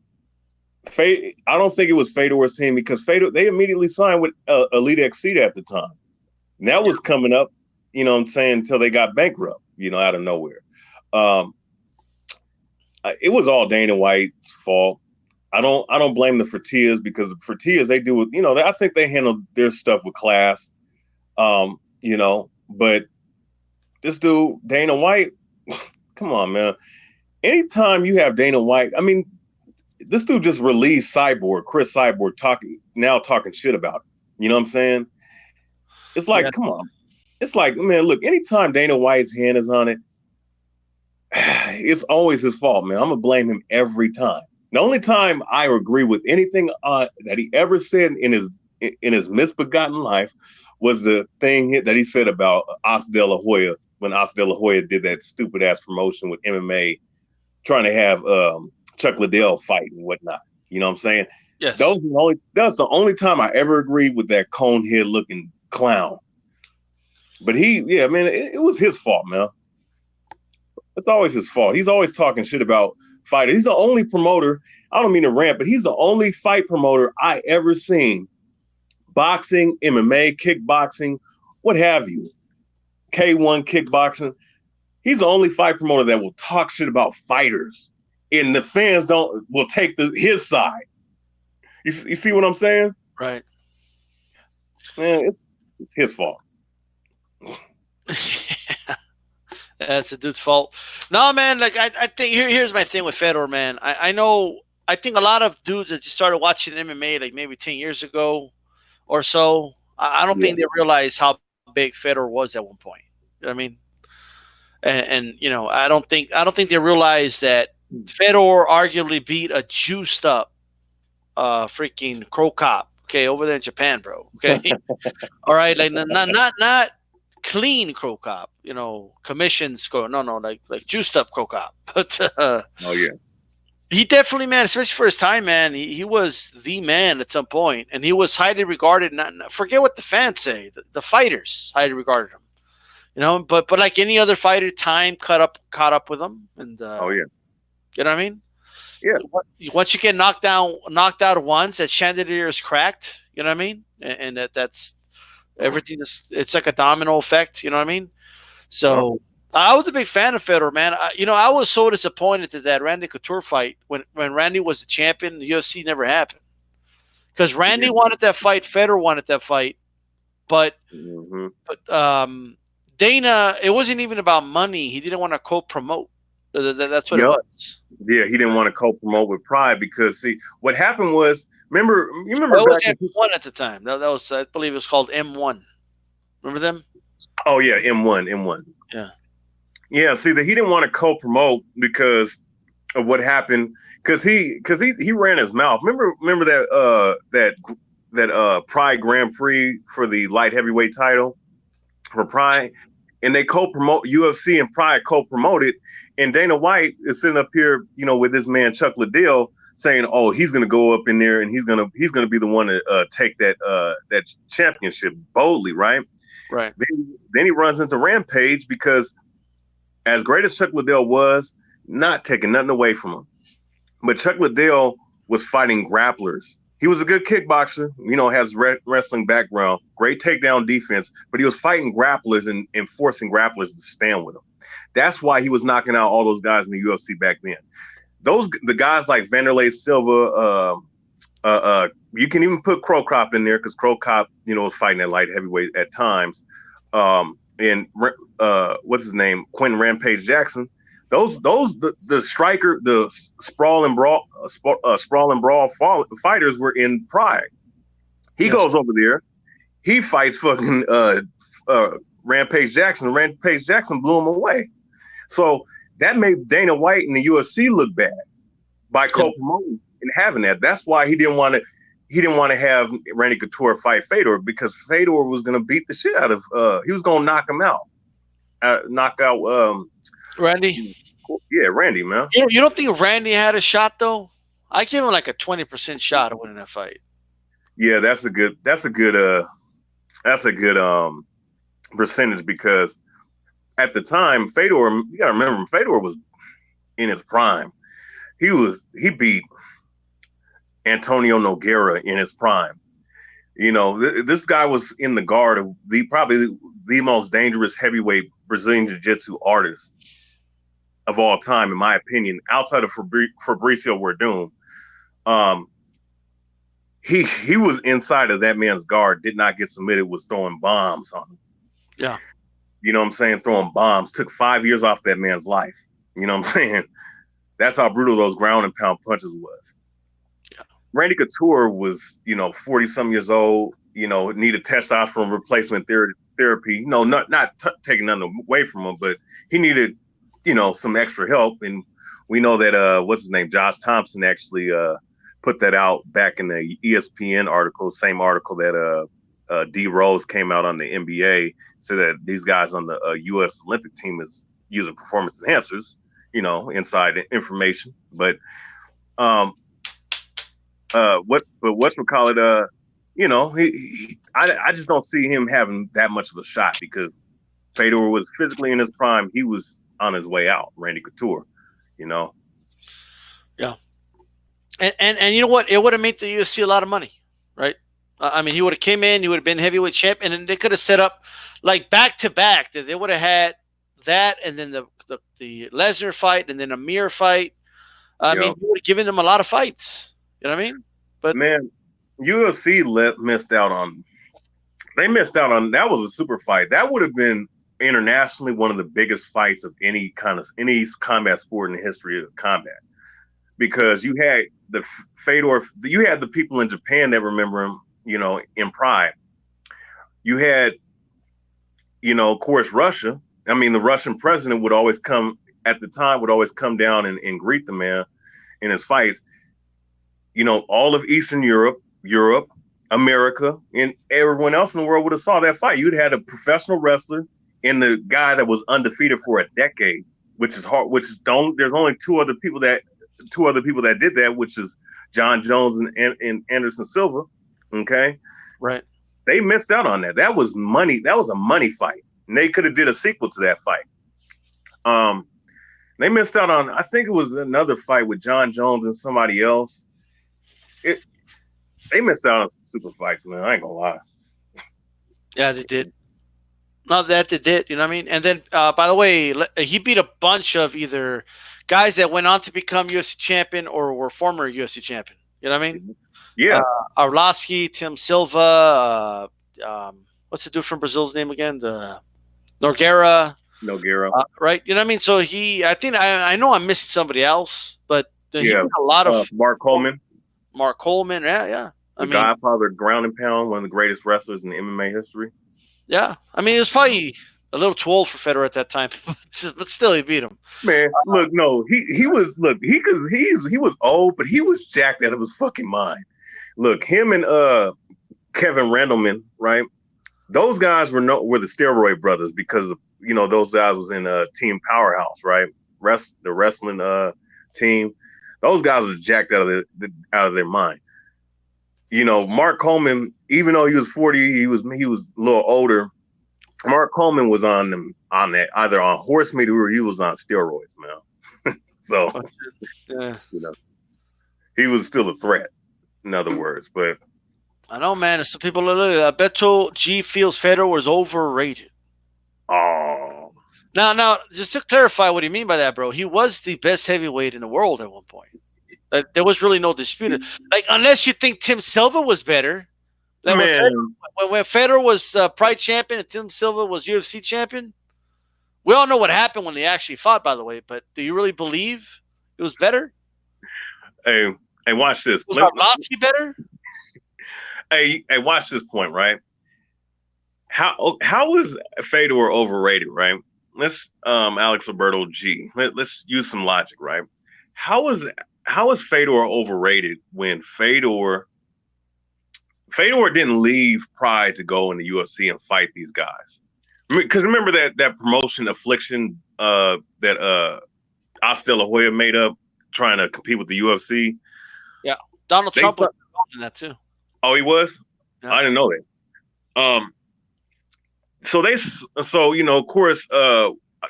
I don't think it was Fedor's team because Fedor, they immediately signed with Elite Exceed at the time. And that was coming up, you know what I'm saying, until they got bankrupt, out of nowhere. It was all Dana White's fault. I don't blame the Fertillas because the Fertillas, they do, I think they handle their stuff with class. But this dude, Dana White, come on, man. Anytime you have Dana White, I mean, this dude just released Chris Cyborg talking shit about him. You know what I'm saying? It's like, come on. It's like, man, look, anytime Dana White's hand is on it, it's always his fault, man. I'm going to blame him every time. The only time I agree with anything that he ever said in his misbegotten life was the thing that he said about Oscar De La Hoya when Oscar De La Hoya did that stupid ass promotion with MMA, trying to have Chuck Liddell fight and whatnot. You know what I'm saying? Yes. That's the only time I ever agreed with that conehead looking clown. But it was his fault, man. It's always his fault. He's always talking shit about fighters. He's the only promoter, I don't mean to rant, but he's the only fight promoter I ever seen. Boxing, MMA, kickboxing, what have you. K1 kickboxing. He's the only fight promoter that will talk shit about fighters. And the fans will take his side. You see what I'm saying? Right. Man, it's his fault. That's the dude's fault. No, man. Like I think here's my thing with Fedor, man. I know I think a lot of dudes that just started watching MMA like maybe 10 years ago or so, I don't Yeah. think they realized how big Fedor was at one point. You know what I mean? And I don't think they realized that Fedor arguably beat a juiced up freaking Crow Cop. Okay, over there in Japan, bro. Okay, all right, like not clean Crow Cop. Commissions go no, like juiced up Crow Cop. But Oh yeah. he definitely, man, especially for his time, man, he was the man at some point, and he was highly regarded. Forget what the fans say, the fighters highly regarded him. But like any other fighter, time caught up with him, and Oh yeah. you know what I mean. Yeah. Once you get knocked out once, that chandelier is cracked. You know what I mean, and that's everything. It's like a domino effect. You know what I mean. Yep. So I was a big fan of Fedor, man. I was so disappointed that Randy Couture fight when Randy was the champion. The UFC never happened because Randy Yeah. wanted that fight, Fedor wanted that fight, but Hmm. Dana, it wasn't even about money. He didn't want to co-promote. That's what it Yep. was. Yeah, he didn't want to co-promote with Pride because see what happened was you remember Well, it was back in M1 at the time. That was, I believe, it was called M1. Remember them? oh yeah, M1. Yeah. Yeah, see that he didn't want to co-promote because of what happened because he ran his mouth. Remember that Pride Grand Prix for the light heavyweight title for Pride, and they co-promote UFC and Pride co-promoted, and Dana White is sitting up here, with this man Chuck Liddell saying, "Oh, he's going to go up in there and he's going to be the one to take that championship boldly, right?" Right. Then he runs into Rampage because as great as Chuck Liddell was, not taking nothing away from him, but Chuck Liddell was fighting grapplers. He was a good kickboxer, has wrestling background, great takedown defense, but he was fighting grapplers and forcing grapplers to stand with him. That's why he was knocking out all those guys in the UFC back then. The guys like Vanderlei Silva, you can even put Crow Cop in there because Crow Cop, was fighting at light heavyweight at times. And what's his name, Quentin Rampage Jackson. The striker, the sprawl and brawl fighters were in Pride. He Yes. goes over there. He fights fucking Rampage Jackson. Rampage Jackson blew him away. So that made Dana White and the UFC look bad by co-promoting and having that. That's why he didn't want to have Randy Couture fight Fedor because Fedor was going to beat the shit out of. He was going to knock him out, knock out Randy. Yeah, Randy, man. You don't think Randy had a shot though? I give him like a 20% shot of winning that fight. Yeah, that's a good percentage because at the time Fedor, you got to remember Fedor was in his prime. He beat Antonio Nogueira in his prime. This guy was in the guard of probably the most dangerous heavyweight Brazilian Jiu-Jitsu artist of all time, in my opinion, outside of Fabricio Werdum. He was inside of that man's guard, did not get submitted, was throwing bombs on him. Yeah. You know what I'm saying? Throwing bombs. Took 5 years off that man's life. You know what I'm saying? That's how brutal those ground and pound punches was. Yeah. Randy Couture was, 40-some years old, needed testosterone replacement therapy. Not taking nothing away from him, but he needed, some extra help. And we know that, what's his name? Josh Thompson actually put that out back in the ESPN article, same article that D Rose came out on the NBA, said that these guys on the U.S. Olympic team is using performance enhancers, inside information. But whatchamacallit, I just don't see him having that much of a shot because Fedor was physically in his prime. He was on his way out, Randy Couture, Yeah. And you know what? It would have made the UFC a lot of money, right? I mean, he would have came in, he would have been heavyweight champ, and then they could have set up like back to back. They would have had that, and then the Lesnar fight, and then a Mir fight. I mean, you would have given them a lot of fights. You know what I mean? But man, UFC missed out on. They missed out on that. Was a super fight. That would have been internationally one of the biggest fights of any combat sport in the history of combat, because you had the Fedor. You had the people in Japan that remember him, in Pride. You had, of course, Russia. I mean, the Russian president would always come at the time would always come down and greet the man in his fights. All of Eastern Europe, America, and everyone else in the world would have saw that fight. You'd had a professional wrestler and the guy that was undefeated for a decade, which is hard. There's only two other people that did that, which is John Jones and Anderson Silva. Okay, right. They missed out on that. That was money. That was a money fight, and they could have did a sequel to that fight. They missed out on. I think it was another fight with John Jones and somebody else. They missed out on some super fights, man. I ain't gonna lie. Yeah, they did. Not that they did, you know what I mean? And then, by the way, he beat a bunch of either guys that went on to become UFC champion or were former UFC champion. You know what I mean? Yeah. Arlovski, Tim Silva, what's the dude from Brazil's name again? The Nogueira. Right? You know what I mean? So I know I missed somebody else, but he beat a lot of Mark Coleman. Yeah. The Godfather ground and pound, one of the greatest wrestlers in MMA history. Yeah, I mean, he was probably a little too old for Federer at that time, but still, he beat him. Man, look, no, he was old, but he was jacked out of his fucking mind. Look, him and Kevin Randleman, right? Those guys were the steroid brothers because those guys was in Team Powerhouse, right? The wrestling team. Those guys were jacked out of their mind. Mark Coleman, even though he was 40, he was a little older. Mark Coleman was on that either on horse meat or he was on steroids, man. So, he was still a threat. In other words, but I know, man. Some people Beto G feels Federer was overrated. Oh, now, just to clarify what you mean by that, bro, he was the best heavyweight in the world at one point. There was really no dispute. Like, unless you think Tim Silva was better. Like when Federer was Pride champion and Tim Silva was UFC champion, we all know what happened when they actually fought, by the way. But do you really believe it was better? Hey, watch this. Was Arlovski better? Hey, watch this point, right? How is Fedor overrated, right? Let's Alex Alberto G. Let's use some logic, right? How is Fedor overrated when Fedor didn't leave Pride to go in the UFC and fight these guys? Because remember that promotion Affliction that Oscar De La Hoya made up trying to compete with the UFC? Yeah, Donald Trump was involved in that too. Oh, he was? Yeah. I didn't know that. Of course,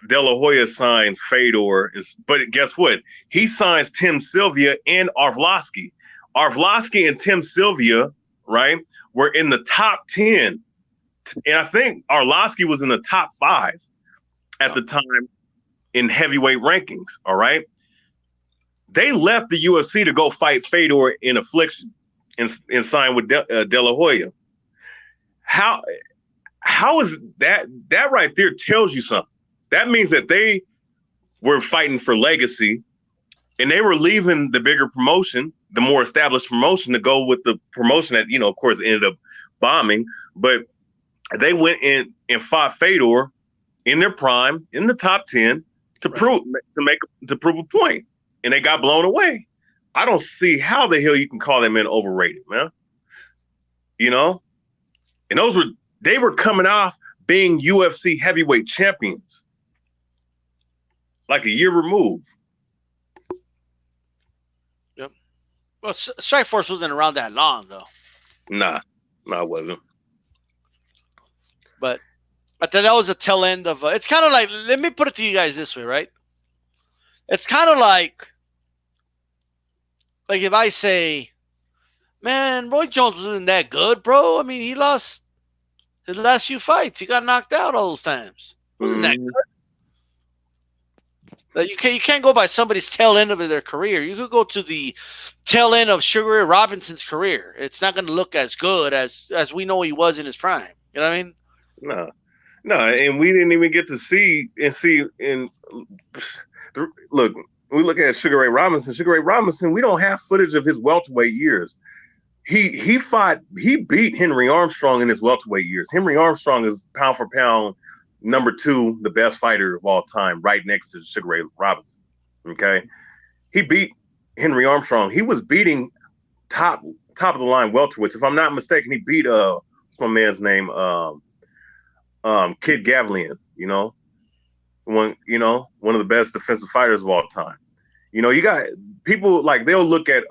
De La Hoya signs Fedor, but guess what? He signs Tim Sylvia and Arlovski. Arlovski and Tim Sylvia, right, were in the top 10. And I think Arlovski was in the top 5 at the time in heavyweight rankings, all right? They left the UFC to go fight Fedor in Affliction and sign with De La Hoya. How is that? That right there tells you something. That means that they were fighting for legacy and they were leaving the bigger promotion, the more established promotion, to go with the promotion that, of course, ended up bombing. But they went in and fought Fedor in their prime, in the top 10, to prove a point. And they got blown away. I don't see how the hell you can call that man overrated, man. And they were coming off being UFC heavyweight champions. Like a year removed. Yep. Well, Strikeforce wasn't around that long, though. Nah, it wasn't. But I think that was a tail end of. It's kind of like, let me put it to you guys this way, right? It's kind of like if I say, man, Roy Jones wasn't that good, bro. I mean, he lost his last few fights. He got knocked out all those times. Wasn't that good? You can't go by somebody's tail end of their career. You could go to the tail end of Sugar Ray Robinson's career. It's not going to look as good as we know he was in his prime. You know what I mean? No, and we didn't even get to see. Look, we look at Sugar Ray Robinson. Sugar Ray Robinson, we don't have footage of his welterweight years. He beat Henry Armstrong in his welterweight years. Henry Armstrong is pound for pound number 2, the best fighter of all time, right next to Sugar Ray Robinson. Okay, he beat Henry Armstrong. He was beating top of the line welterweights. If I'm not mistaken, he beat what's my man's name? Kid Gavlian. One of the best defensive fighters of all time. You got people like they'll look at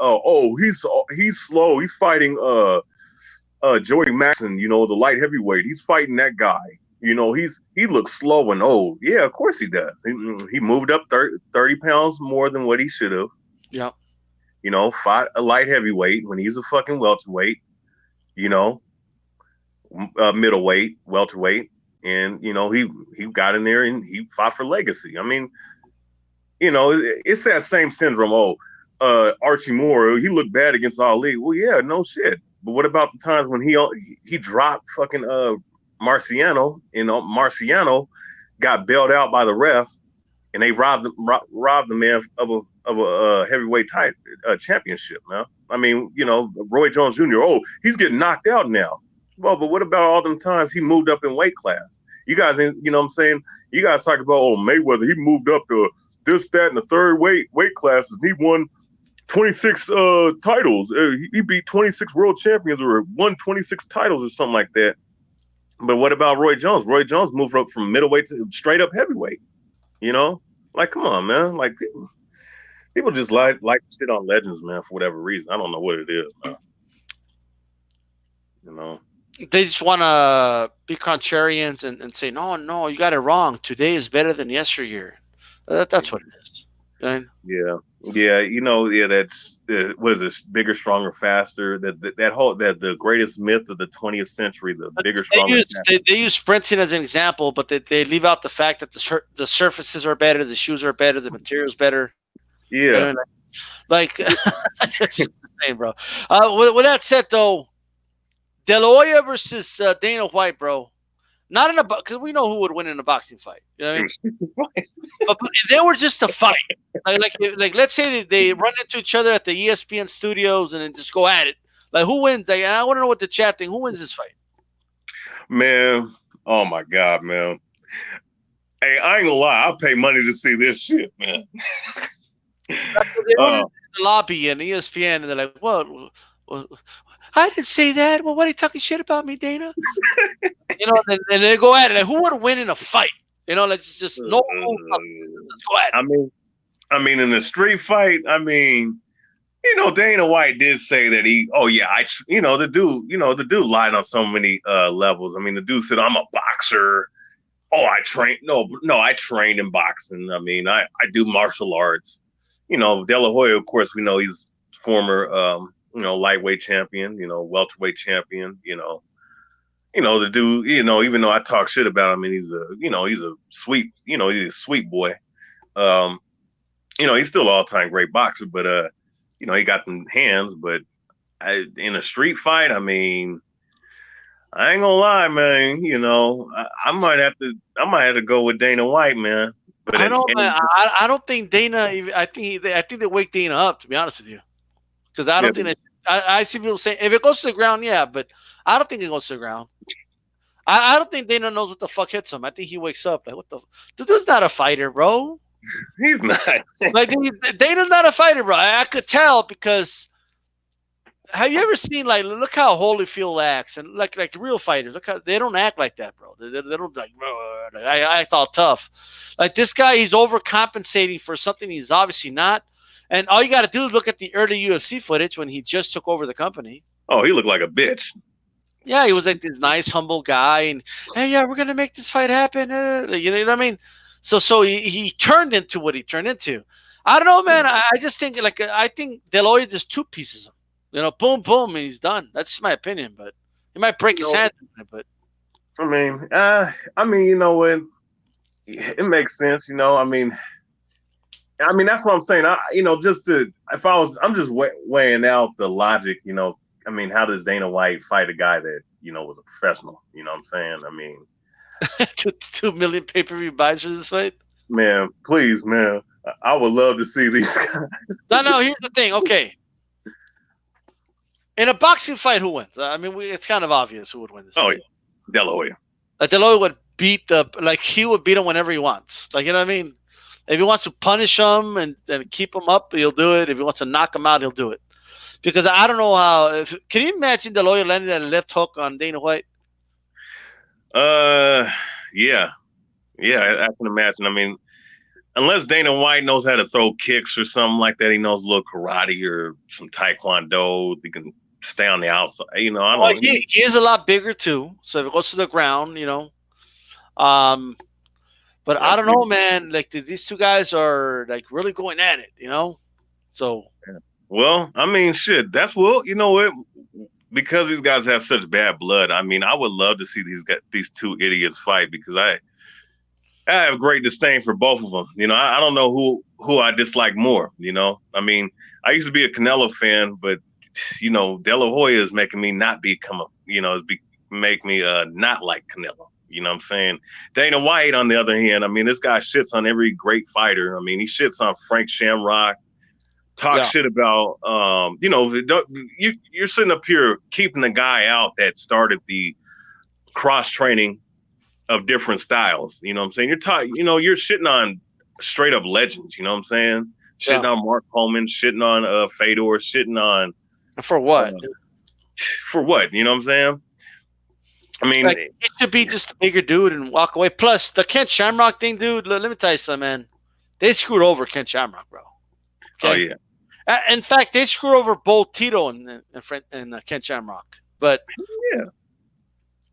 he's slow. He's fighting Joey Maxson, the light heavyweight. He's fighting that guy. He looks slow and old. Yeah, of course he does. He moved up 30 pounds more than what he should have. Yeah. Fought a light heavyweight when he's a fucking welterweight. Middleweight, welterweight, and he got in there and he fought for legacy. I mean, it's that same syndrome. Archie Moore, he looked bad against Ali. Well, yeah, no shit. But what about the times when he dropped fucking Marciano, and Marciano got bailed out by the ref, and they robbed the man of a heavyweight championship. Man, I mean, Roy Jones Jr. Oh, he's getting knocked out now. Well, but what about all them times he moved up in weight class? You guys, what I'm saying? You guys talk about Mayweather. He moved up to this, that, and the third weight classes. And he won 26 titles. He beat 26 world champions or won 26 titles or something like that. But what about Roy Jones? Roy Jones moved up from middleweight to straight up heavyweight. Like, come on, man. Like, people just like to sit on legends, man, for whatever reason. I don't know what it is, man. They just want to be contrarians and say, no, you got it wrong. Today is better than yesteryear. That's what it is. Right? Yeah. That's what is this? Bigger, stronger, faster. That the greatest myth of the 20th century. The bigger, stronger. They use sprinting as an example, but they leave out the fact that the surfaces are better, the shoes are better, the material's better. Yeah. Like it's the same, bro. With that said, though, De La Hoya versus Dana White, bro. Not in because we know who would win in a boxing fight. You know what I mean? but if they were just a fight, like let's say they run into each other at the ESPN studios and then just go at it. Like, who wins? Like, I want to know what the chat think. Who wins this fight? Man, oh my God, man. Hey, I ain't gonna lie. I'll pay money to see this shit, man. They run into the lobby and ESPN, and they're like, "What? I didn't say that. Well, what are you talking shit about me, Dana?" And they go at it. Like, who would win in a fight? Let's just no. Let's go at it. I mean, in a street fight, Dana White did say that the dude lied on so many levels. I mean, the dude said, "I'm a boxer. Oh, I trained in boxing. I mean, I do martial arts." De La Hoya, of course, we know he's former lightweight champion, welterweight champion, the dude, even though I talk shit about him and he's a sweet boy. He's still an all-time great boxer, but he got them hands, but in a street fight, I mean, I ain't gonna lie, man, I might have to go with Dana White, man. But I don't think Dana, I think they wake Dana up, to be honest with you. Because I don't think that I see people saying if it goes to the ground, yeah, but I don't think it goes to the ground. I don't think Dana knows what the fuck hits him. I think he wakes up like, what the dude's not a fighter, bro. He's not. Like, Dana's not a fighter, bro. I could tell because have you ever seen, like, look how Holyfield acts and like real fighters. Look how they don't act like that, bro. They don't like I act all tough. Like, this guy, he's overcompensating for something he's obviously not. And all you got to do is look at the early UFC footage when he just took over the company. Oh, he looked like a bitch. Yeah, he was like this nice, humble guy, and hey, yeah, we're gonna make this fight happen. You know what I mean? So he turned into what he turned into. I don't know, man. I just think I think De La Hoya just two pieces him. Boom, boom, and he's done. That's just my opinion, but he might break his hand. But I mean, you know what? It makes sense. I mean, that's what I'm saying. I'm just weighing out the logic. I mean, how does Dana White fight a guy that was a professional? You know what I'm saying? I mean, 2 million pay-per-view buys for this fight. Man, please, man. I would love to see these guys. No. Here's the thing. Okay, in a boxing fight, who wins? I mean, it's kind of obvious who would win this. Oh, fight. yeah. De La Hoya. Like De La Hoya would he would beat him whenever he wants. Like, you know what I mean? If he wants to punish him and keep him up, he'll do it. If he wants to knock him out, he'll do it. Because I don't know how. Can you imagine De La Hoya landing that left hook on Dana White? Yeah, I can imagine. I mean, unless Dana White knows how to throw kicks or something like that, he knows a little karate or some taekwondo. He can stay on the outside. I don't know. He is a lot bigger too. So if it goes to the ground, but I don't know, man. Like these two guys are like really going at it, So. Well, I mean, shit. That's you know what? Because these guys have such bad blood. I mean, I would love to see these two idiots fight because I have great disdain for both of them. I don't know who I dislike more. I mean, I used to be a Canelo fan, but De La Hoya is making me not make me not like Canelo. You know what I'm saying? Dana White, on the other hand, I mean, this guy shits on every great fighter. I mean, he shits on Frank Shamrock. Talk shit about, you're sitting up here keeping the guy out that started the cross training of different styles. You know what I'm saying? You're shitting on straight up legends. You know what I'm saying? Shitting on Mark Coleman, shitting on Fedor, shitting on. For what? For what? You know what I'm saying? I mean, it should be just a bigger dude and walk away. Plus, the Kent Shamrock thing, dude. Let me tell you something, man. They screwed over Kent Shamrock, bro. Okay? Oh yeah. In fact, they screwed over both Tito and Kent Shamrock. But yeah,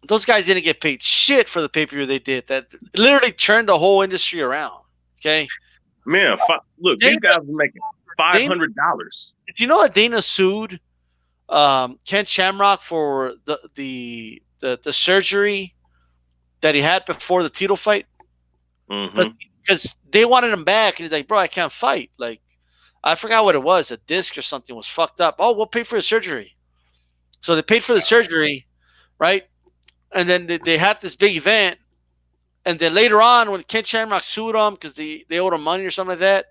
those guys didn't get paid shit for the pay-per-view they did. That literally turned the whole industry around. Okay, man. Look, these guys are making $500. Did you know that Dana sued Kent Shamrock for the surgery that he had before the Tito fight? Because they wanted him back, and he's like, "Bro, I can't fight." Like, I forgot what it was. A disc or something was fucked up. Oh, we'll pay for the surgery. So they paid for the surgery, right? And then they had this big event. And then later on, when Ken Shamrock sued him because they owed him money or something like that,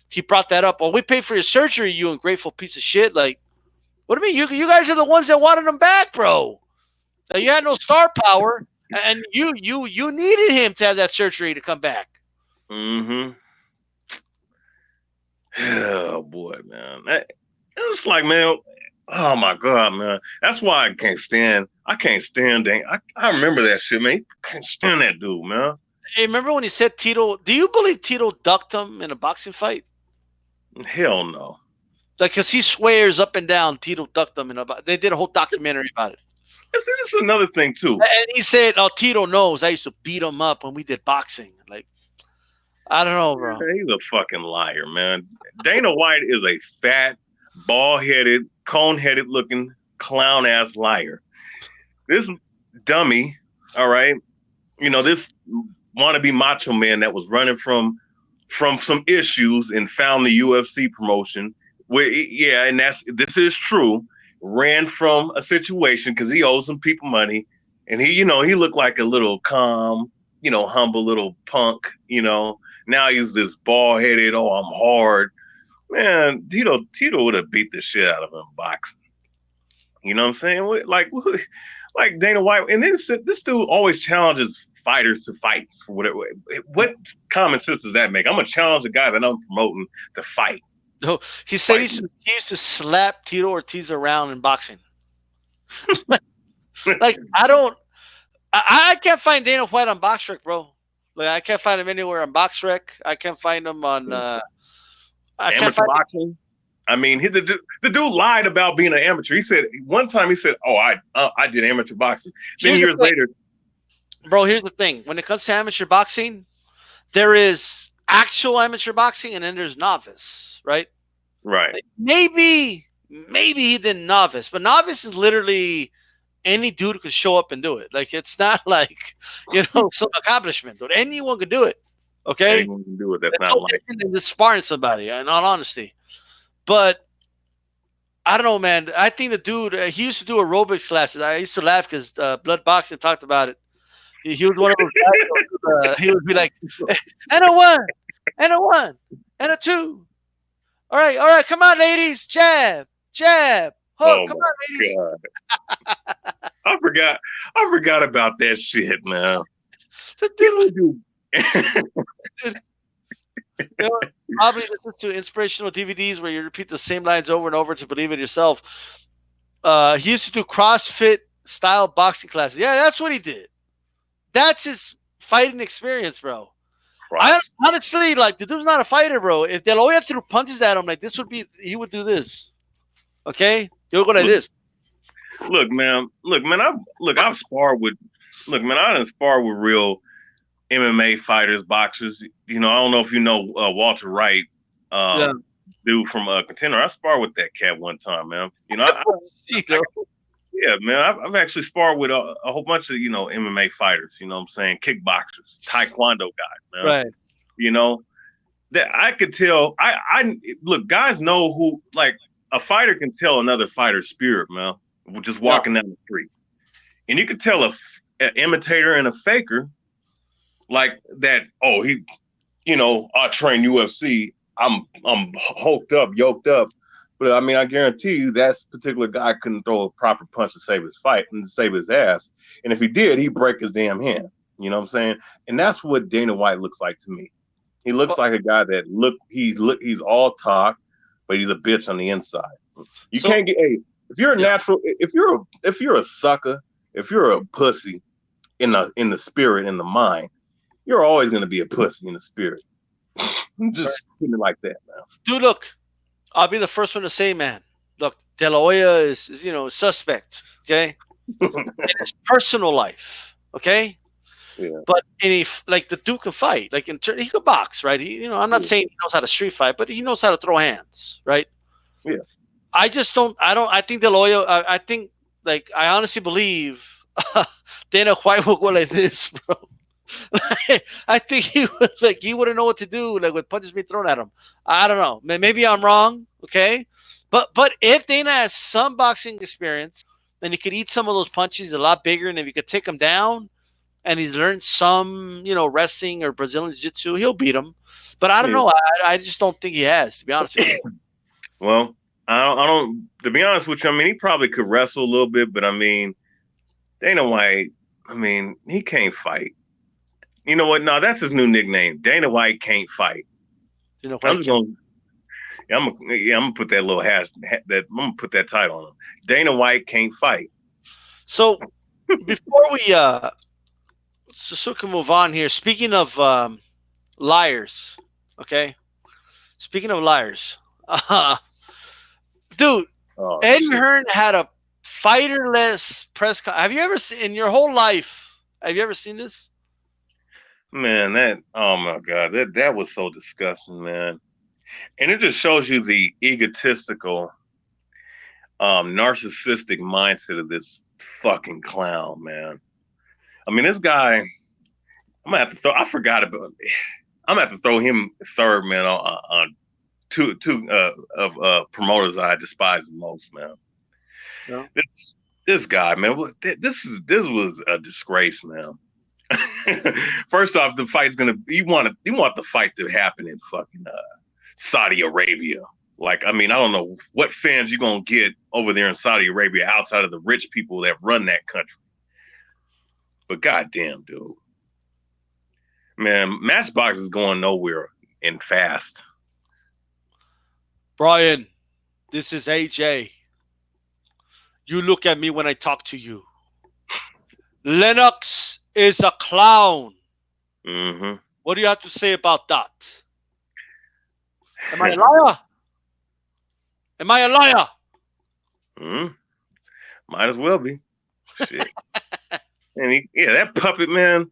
he brought that up. Well, we paid for your surgery, you ungrateful piece of shit. Like, what do you mean? You guys are the ones that wanted him back, bro. You had no star power, and you needed him to have that surgery to come back. Mm-hmm. Oh boy, man. It's like, man, oh my God, man. That's why I can't stand Dane. I remember that shit, man. I can't stand that dude, man. Hey, remember when he said Tito? Do you believe Tito ducked him in a boxing fight? Hell no. Like, because he swears up and down Tito ducked him they did a whole documentary about it. This is another thing too. And he said, "Oh, Tito knows I used to beat him up when we did boxing." Like, I don't know, bro. He's a fucking liar, man. Dana White is a fat, bald-headed, cone-headed looking clown-ass liar. This dummy, all right, this wannabe macho man that was running from some issues and found the UFC promotion. And this is true. Ran from a situation because he owes some people money, and he looked like a little calm, humble little punk, Now he's this bald-headed, oh, I'm hard. Man, Tito would have beat the shit out of him boxing. You know what I'm saying? Like Dana White. And then this dude always challenges fighters to fights for whatever. What common sense does that make? I'm going to challenge a guy that I'm promoting to fight. No, he said he used to slap Tito Ortiz around in boxing. Like, I can't find Dana White on BoxRec, bro. Like, I can't find him anywhere on BoxRec. I can't find him on amateur boxing. I mean, the dude lied about being an amateur. He said one time, "Oh, I did amateur boxing." Then years later, bro. Here's the thing: when it comes to amateur boxing, there is actual amateur boxing, and then there's novice, right? Right. Like, maybe he did novice, but novice is literally any dude could show up and do it. Like, it's not like, some accomplishment, but anyone could do it. Okay, anyone can do it. That's not like just sparring somebody. In all honesty, but I don't know, man. I think the dude he used to do aerobics classes. I used to laugh because Blood Boxing talked about it. He was one of those guys. He would be like, and a one, and a 2. All right, come on, ladies. Jab, jab, hook. Oh Come my on, ladies. god. I forgot about that shit, man. Dude, Dude. dude, probably listen to inspirational DVDs where you repeat the same lines over and over to believe it yourself. He used to do CrossFit style boxing classes. Yeah, that's what he did. That's his fighting experience, bro. I honestly, like, the dude's not a fighter, bro. If De La Hoya threw punches at him, like, he would do this. Okay? He would go like this. Look, man. I've sparred with. Look, man. I didn't spar with real MMA fighters, boxers. You know, I don't know if you know Walter Wright, dude from Contender. I sparred with that cat one time, man. You know, yeah, man. I've actually sparred with a whole bunch of MMA fighters. You know what I'm saying? Kickboxers, Taekwondo guys, man. Right. You know that I could tell. I look, guys know who, like, a fighter can tell another fighter's spirit, man. Just walking down the street, and you could tell an imitator and a faker, like that. Oh, I train UFC. I'm hulked up, yoked up. But I mean, I guarantee you that particular guy couldn't throw a proper punch to save his fight and to save his ass. And if he did, he'd break his damn hand. You know what I'm saying? And that's what Dana White looks like to me. He looks like a guy that he's all talk, but he's a bitch on the inside. You can't get if you're a natural, if you're a sucker, if you're a pussy in the spirit, in the mind, you're always going to be a pussy in the spirit. Just putting it like that, man. Dude, look, I'll be the first one to say, man. Look, De La Hoya is suspect, okay? In his personal life, okay? Yeah. But like, the dude can fight. Like, he could box, right? I'm not saying he knows how to street fight, but he knows how to throw hands, right? Yeah. I think De La Hoya, I think, like, I honestly believe Dana White will go like this, bro. I think he wouldn't know what to do, like, with punches being thrown at him. I don't know. Maybe I'm wrong, okay? But if Dana has some boxing experience, then he could eat some of those punches. He's a lot bigger, and if you could take him down, and he's learned some, wrestling or Brazilian jiu-jitsu, he'll beat him. But I don't know. I just don't think he has, to be honest with you. Well, I don't. To be honest with you, I mean, he probably could wrestle a little bit, but I mean, Dana White, I mean, he can't fight. You know what? No, that's his new nickname. Dana White can't fight. I'm gonna put that little I'm gonna put that title on him. Dana White can't fight. So before we so we can move on here. Speaking of liars, okay. Speaking of liars, dude, Eddie Hearn had a fighter-less press conference. Have you ever seen in your whole life? Have you ever seen this? Man, oh my God, that was so disgusting, man. And it just shows you the egotistical, narcissistic mindset of this fucking clown, man. I mean, this guy, I'm gonna have to throw. I forgot about it. I'm gonna have to throw him third, man, on two of promoters I despise the most, man. Yeah. This guy, man. This was a disgrace, man. First off, the fight's gonna. You want the fight to happen in fucking Saudi Arabia. Like, I mean, I don't know what fans you're gonna get over there in Saudi Arabia outside of the rich people that run that country. But goddamn, dude, man, Matchbox is going nowhere and fast. Brian, this is AJ. You look at me when I talk to you. Lennox is a clown. Mm-hmm. What do you have to say about that? Am I a liar? Am I a liar? Might as well be. Shit. And that puppet, man.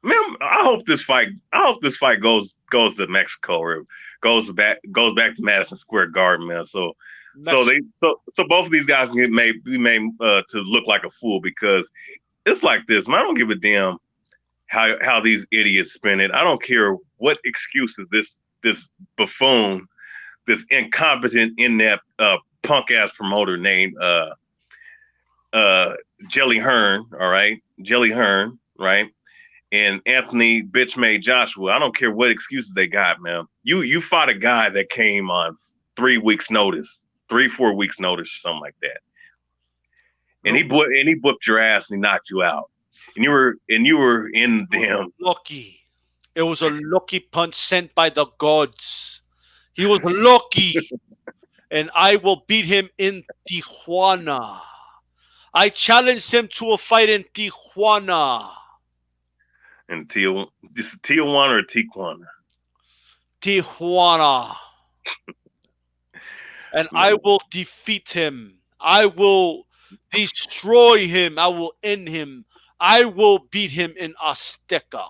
Man, I hope this fight goes to Mexico or goes back to Madison Square Garden, man. So both of these guys can get made to look like a fool, because it's like this, man. I don't give a damn how these idiots spin it. I don't care what excuses this buffoon, this incompetent, inept, punk ass promoter named Jelly Hearn, all right, Jelly Hearn, right? and Anthony bitch made Joshua. I don't care what excuses they got, man. You fought a guy that came on 3 weeks notice, 3-4 weeks notice, something like that. And he booked your ass and he knocked you out. And you were in them. Lucky. It was a lucky punch sent by the gods. He was lucky. And I will beat him in Tijuana. I challenged him to a fight in Tijuana. And this is Tijuana or Tijuana? Tijuana. And I will defeat him. I will destroy him. I will end him. I will beat him in Azteca.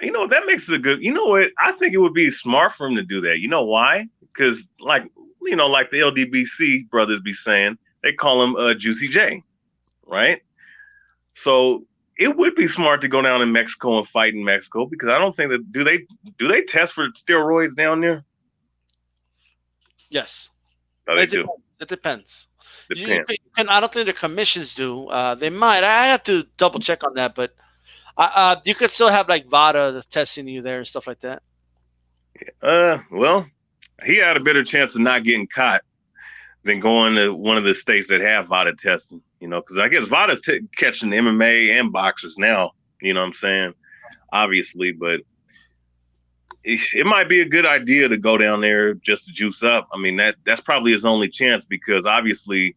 You know, that makes it a good. You know what? I think it would be smart for him to do that. You know why? Because, like the LDBC brothers be saying, they call him Juicy J, right? So it would be smart to go down in Mexico and fight in Mexico, because I don't think that do they test for steroids down there? Yes. Oh, they do. It depends. Depends. I don't think the commissions do. They might. I have to double check on that, but you could still have like VADA testing you there and stuff like that. Well, he had a better chance of not getting caught than going to one of the states that have VADA testing. You know, because I guess VADA's catching MMA and boxers now. You know what I'm saying? Obviously, but it might be a good idea to go down there just to juice up. I mean, that's probably his only chance, because obviously,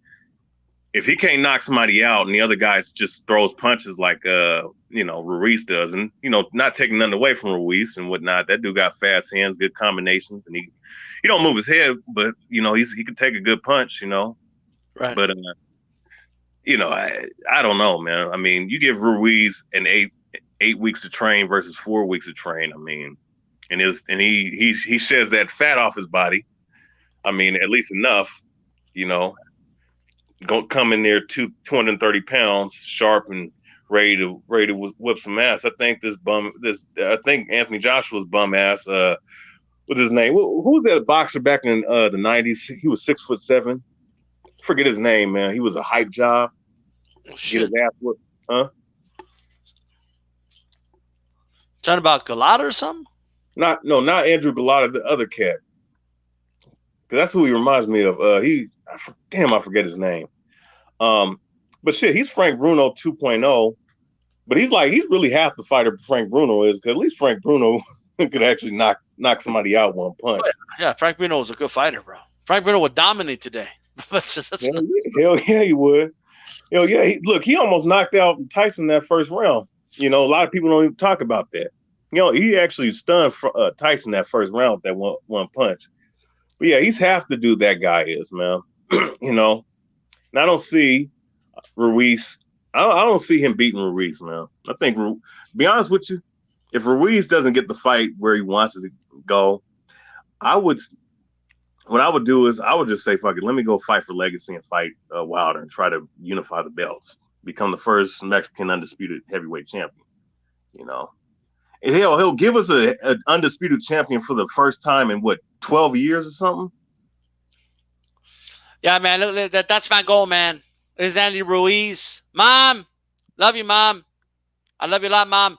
if he can't knock somebody out and the other guy just throws punches like Ruiz does, and not taking nothing away from Ruiz and whatnot, that dude got fast hands, good combinations, and he don't move his head, but he can take a good punch, Right. But I don't know, man. I mean, you give Ruiz an eight weeks to train versus 4 weeks to train. I mean, and he sheds that fat off his body. I mean, at least enough, go come in there 230 pounds, sharp and ready to whip some ass. I think Anthony Joshua's bum ass. What's his name? Who was that boxer back in the 90s? He was 6'7". Forget his name, man. He was a hype job. Oh, get his ass whipped, huh? Talking about Galata or something? Not Andrew Galata, the other cat. Because that's who he reminds me of. I forget his name. But shit, he's Frank Bruno 2.0. But he's really half the fighter Frank Bruno is, because at least Frank Bruno could actually knock somebody out one punch. Yeah, Frank Bruno was a good fighter, bro. Frank Bruno would dominate today. Hell yeah, he would. Hell yeah, he almost knocked out Tyson that first round. A lot of people don't even talk about that. He actually stunned Tyson that first round with that one punch. But yeah, he's half the dude that guy is, man. And I don't see Ruiz. I don't see him beating Ruiz, man. I think, to be honest with you, if Ruiz doesn't get the fight where he wants it to go, what I would do is I would just say, fuck it, let me go fight for legacy and fight Wilder and try to unify the belts, become the first Mexican undisputed heavyweight champion. And he'll give us an undisputed champion for the first time in 12 years or something. Yeah, man, that's my goal, man. This is Andy Ruiz. Mom, love you, Mom. I love you a lot, Mom.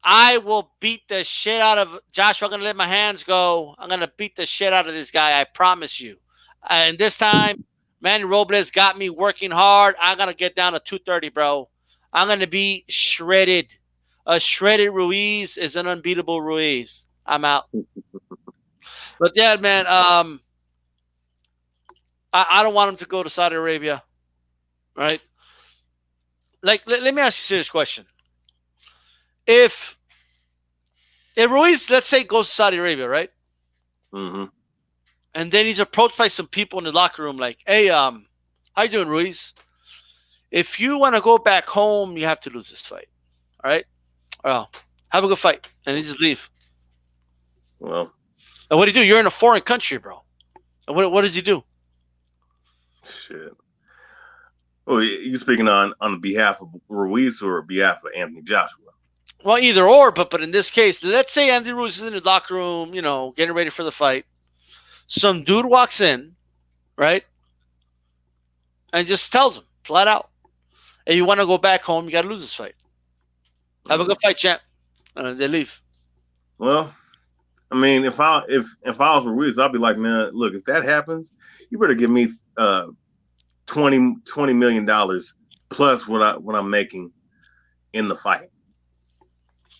I will beat the shit out of Joshua. I'm going to let my hands go. I'm going to beat the shit out of this guy. I promise you. And this time, Manny Robles got me working hard. I'm going to get down to 230, bro. I'm going to be shredded. A shredded Ruiz is an unbeatable Ruiz. I'm out. But yeah, man, I don't want him to go to Saudi Arabia. Right? Like, let me ask you a serious question. If Ruiz, let's say, goes to Saudi Arabia, right? Mm-hmm. And then he's approached by some people in the locker room like, hey, how you doing, Ruiz? If you want to go back home, you have to lose this fight. All right? Well, have a good fight. And he just leave. Well. And what do you do? You're in a foreign country, bro. And what does he do? Shit. Well, you speaking on behalf of Ruiz or behalf of Anthony Joshua? Well, either or, but in this case, let's say Anthony Ruiz is in the locker room, getting ready for the fight. Some dude walks in, right? And just tells him flat out, hey, you want to go back home, you got to lose this fight. Have a good fight, champ. They leave. Well, I mean, if I was Ruiz, I'd be like, man, look, if that happens, you better give me 20 million dollars plus what I'm making in the fight.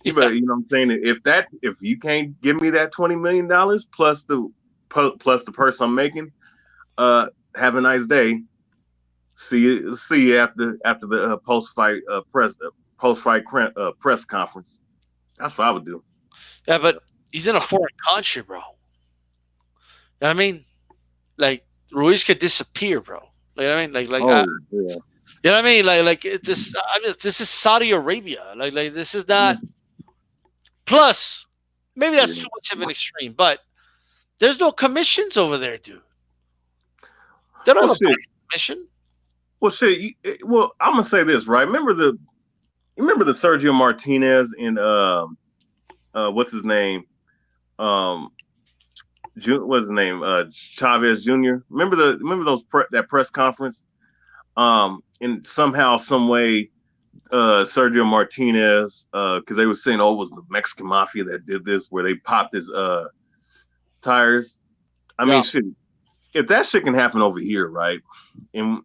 You Yeah. better, you know what I'm saying? If you can't give me that $20 million plus the person I'm making, have a nice day. See you after the post fight press conference. That's what I would do. Yeah, but he's in a foreign country, bro. You know what I mean? Like Ruiz could disappear, bro. Like, you know what I mean? Oh yeah. You know what I mean? This. I mean, this is Saudi Arabia. Like this is not. Plus, maybe that's Yeah. too much of an extreme, but there's no commissions over there, dude. They don't Well, have a shit. boxing commission. Well, shit. Well, I'm gonna say this, right? Remember the Sergio Martinez and what's his name? Um, what's his name? Chavez Jr. Remember that press conference? And somehow, some way, Sergio Martinez, because they were saying, oh, it was the Mexican mafia that did this, where they popped his tires. I Yeah. mean, shit. If that shit can happen over here, right? And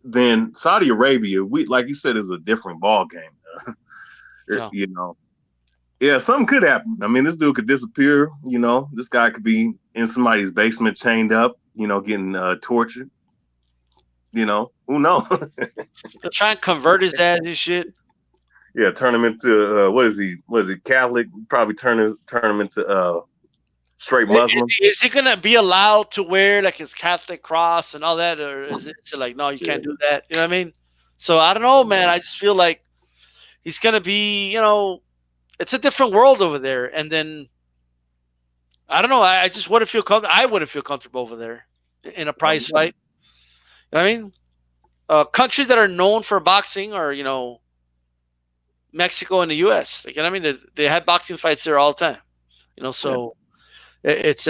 then Saudi Arabia, we like you said, is a different ball game. Yeah. You know, yeah, something could happen. I mean, this dude could disappear. You know, this guy could be in somebody's basement, chained up. You know, getting tortured. You know, who knows? They'll try and convert his dad and shit. Yeah, turn him into what is he? What is he? Catholic? Probably turn him into straight Muslim. Is he gonna be allowed to wear like his Catholic cross and all that, or is it like no, you can't do that? You know what I mean? So I don't know, man. I just feel like he's gonna be, it's a different world over there. And then I don't know. I just wouldn't feel comfortable. I wouldn't feel comfortable over there in a prize fight. You know what I mean? Countries that are known for boxing are, Mexico and the U.S. Like, you know what I mean? They have boxing fights there all the time. So it's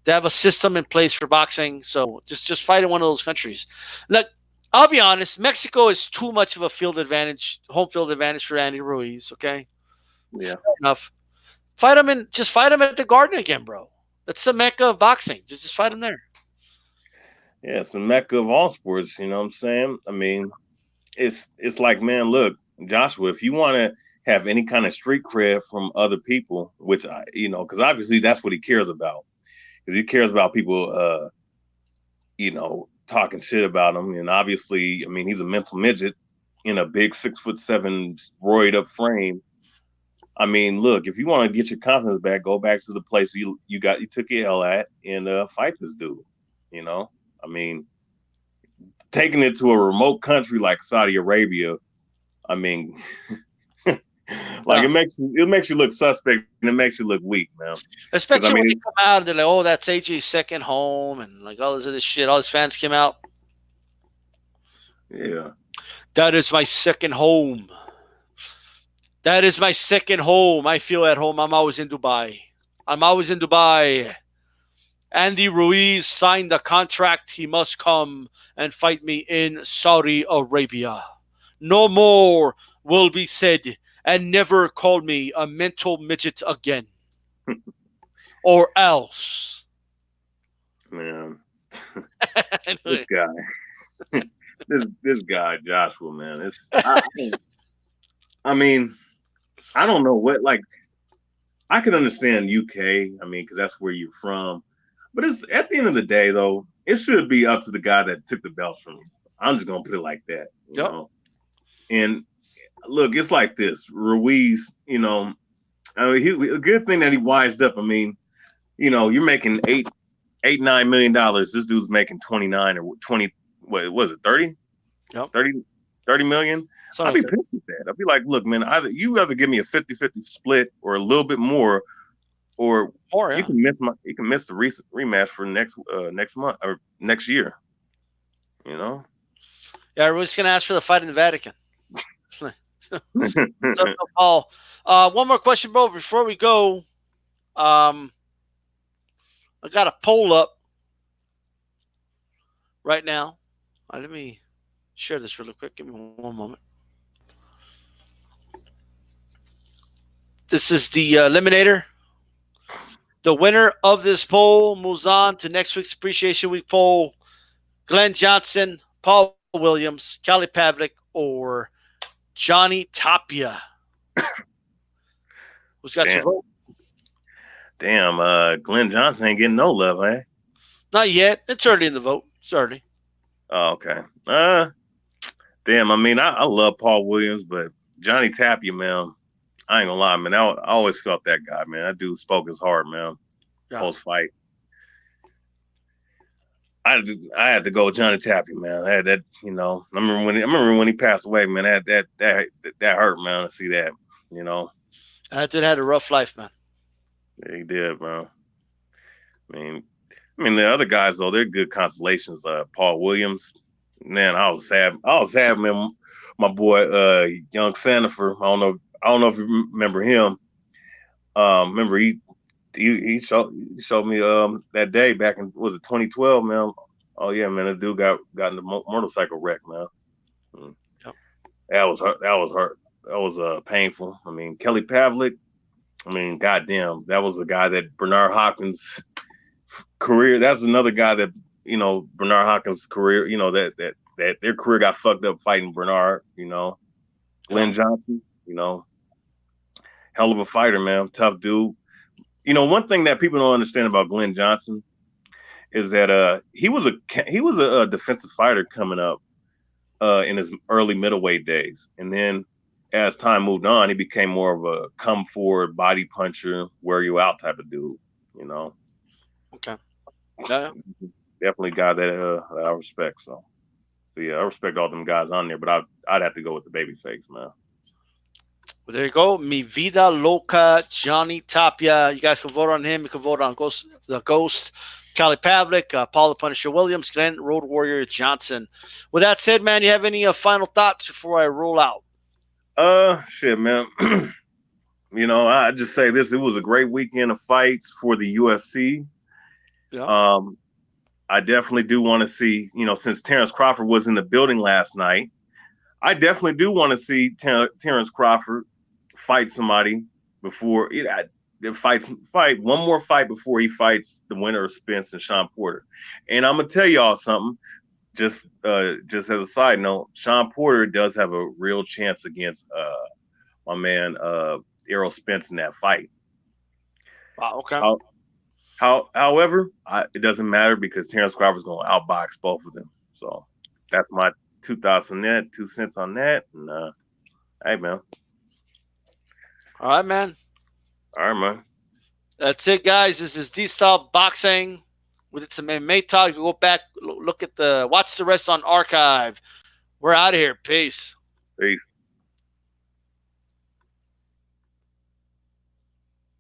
they have a system in place for boxing. So just fight in one of those countries. Look, I'll be honest. Mexico is too much of a home field advantage for Andy Ruiz. Okay, Yeah. fair enough. Just fight him at the Garden again, bro. That's the mecca of boxing. Just fight him there. Yeah, it's the mecca of all sports. You know what I'm saying? I mean, it's like, man, look, Joshua, if you want to have any kind of street cred from other people, which because obviously that's what he cares about, because he cares about people, talking shit about him, and obviously, I mean, he's a mental midget in a big 6'7" roid up frame. I mean, look, if you want to get your confidence back, go back to the place you took your L at and fight this dude. You know, I mean, taking it to a remote country like Saudi Arabia, I mean, like Yeah. it makes you look suspect and it makes you look weak, man. Especially I when mean, they come out and they're like, "Oh, that's AJ's second home," and like all this other shit. All his fans came out. yeah, That is my second home. That is my second home. I feel at home. I'm always in Dubai. I'm always in Dubai. Andy Ruiz signed the contract. He must come and fight me in Saudi Arabia. No more will be said, and never call me a mental midget again. Or else. man, this guy, this guy Joshua, man, I mean, I don't know what like I can understand UK. I mean, because that's where you're from. But it's at the end of the day, though, it should be up to the guy that took the belts from you. I'm just gonna put it like that, Yep. And look, it's like this. Ruiz, I mean, a good thing that he wised up. I mean, you're making $8-9 million. This dude's making 29 or 20. What was it? 30? Yep. 30 million. I'd be pissed at that. I'd be like, look, man, either give me a 50-50 split or a little bit more, or you can miss the recent rematch for next month or next year. Yeah, everyone's gonna ask for the fight in the Vatican. So, Paul, one more question, bro. Before we go, I got a poll up right now. Let me share this really quick. Give me one moment. This is the eliminator. The winner of this poll moves on to next week's Appreciation Week poll. Glenn Johnson, Paul Williams, Kelly Pavlik, or Johnny Tapia. Who's got your Damn. vote? Damn, Glenn Johnson ain't getting no love, eh? Not yet. It's early in the vote. It's early. Oh, okay. Damn. I mean, I love Paul Williams, but Johnny Tapia, man, I ain't gonna lie, man. I always felt that guy, man. That dude spoke his heart, man. Yeah. Post fight. I had to go with Johnny Tapia, man. I had that, you know. I remember when he passed away, man. That hurt, man, to see that, you know. That dude had a rough life, man. Yeah, he did, bro. I mean, the other guys though, they're good consolations. Paul Williams, man, I was sad. Man. My boy, Young Sandifer. I don't know if you remember him. Remember he showed me that day back in, was it 2012, man? Oh yeah, man, the dude got in a motorcycle wreck, man. Yep. That was hurt. That was painful. I mean, Kelly Pavlik. I mean, goddamn, that was a guy that Bernard Hopkins' career. That's another guy that, you know, Bernard Hopkins' career. You know, that their career got fucked up fighting Bernard. You know, Glenn Johnson. You know, hell of a fighter, man. Tough dude. You know, one thing that people don't understand about Glenn Johnson is that he was a defensive fighter coming up in his early middleweight days, and then as time moved on, he became more of a come forward, body puncher, wear you out type of dude. You know. Okay. Yeah. Definitely a guy that I respect. So yeah, I respect all them guys on there, but I'd have to go with the baby face, man. Well, there you go. Mi Vida Loca, Johnny Tapia. You guys can vote on him. You can vote on the Ghost, Kelly Pavlik, Paul the Punisher Williams, Glenn Road Warrior Johnson. With that said, man, you have any final thoughts before I roll out? Shit, man. You know, I just say this: it was a great weekend of fights for the UFC. Yeah. I definitely do want to see, you know, since Terrence Crawford was in the building last night, I definitely do want to see Terrence Crawford fight somebody before fight one more fight before he fights the winner of Spence and Sean Porter. And I'm gonna tell y'all something, just as a side note, Sean Porter does have a real chance against my man Errol Spence in that fight. Wow. Okay. However, it doesn't matter because Terrence Crawford's going to outbox both of them. So that's my 2 cents on that. And hey, man. All right, man. All right, man. That's it, guys. This is DStyleBoxing. We did some MMA talk. You can go back, watch the rest on archive. We're out of here. Peace. Peace.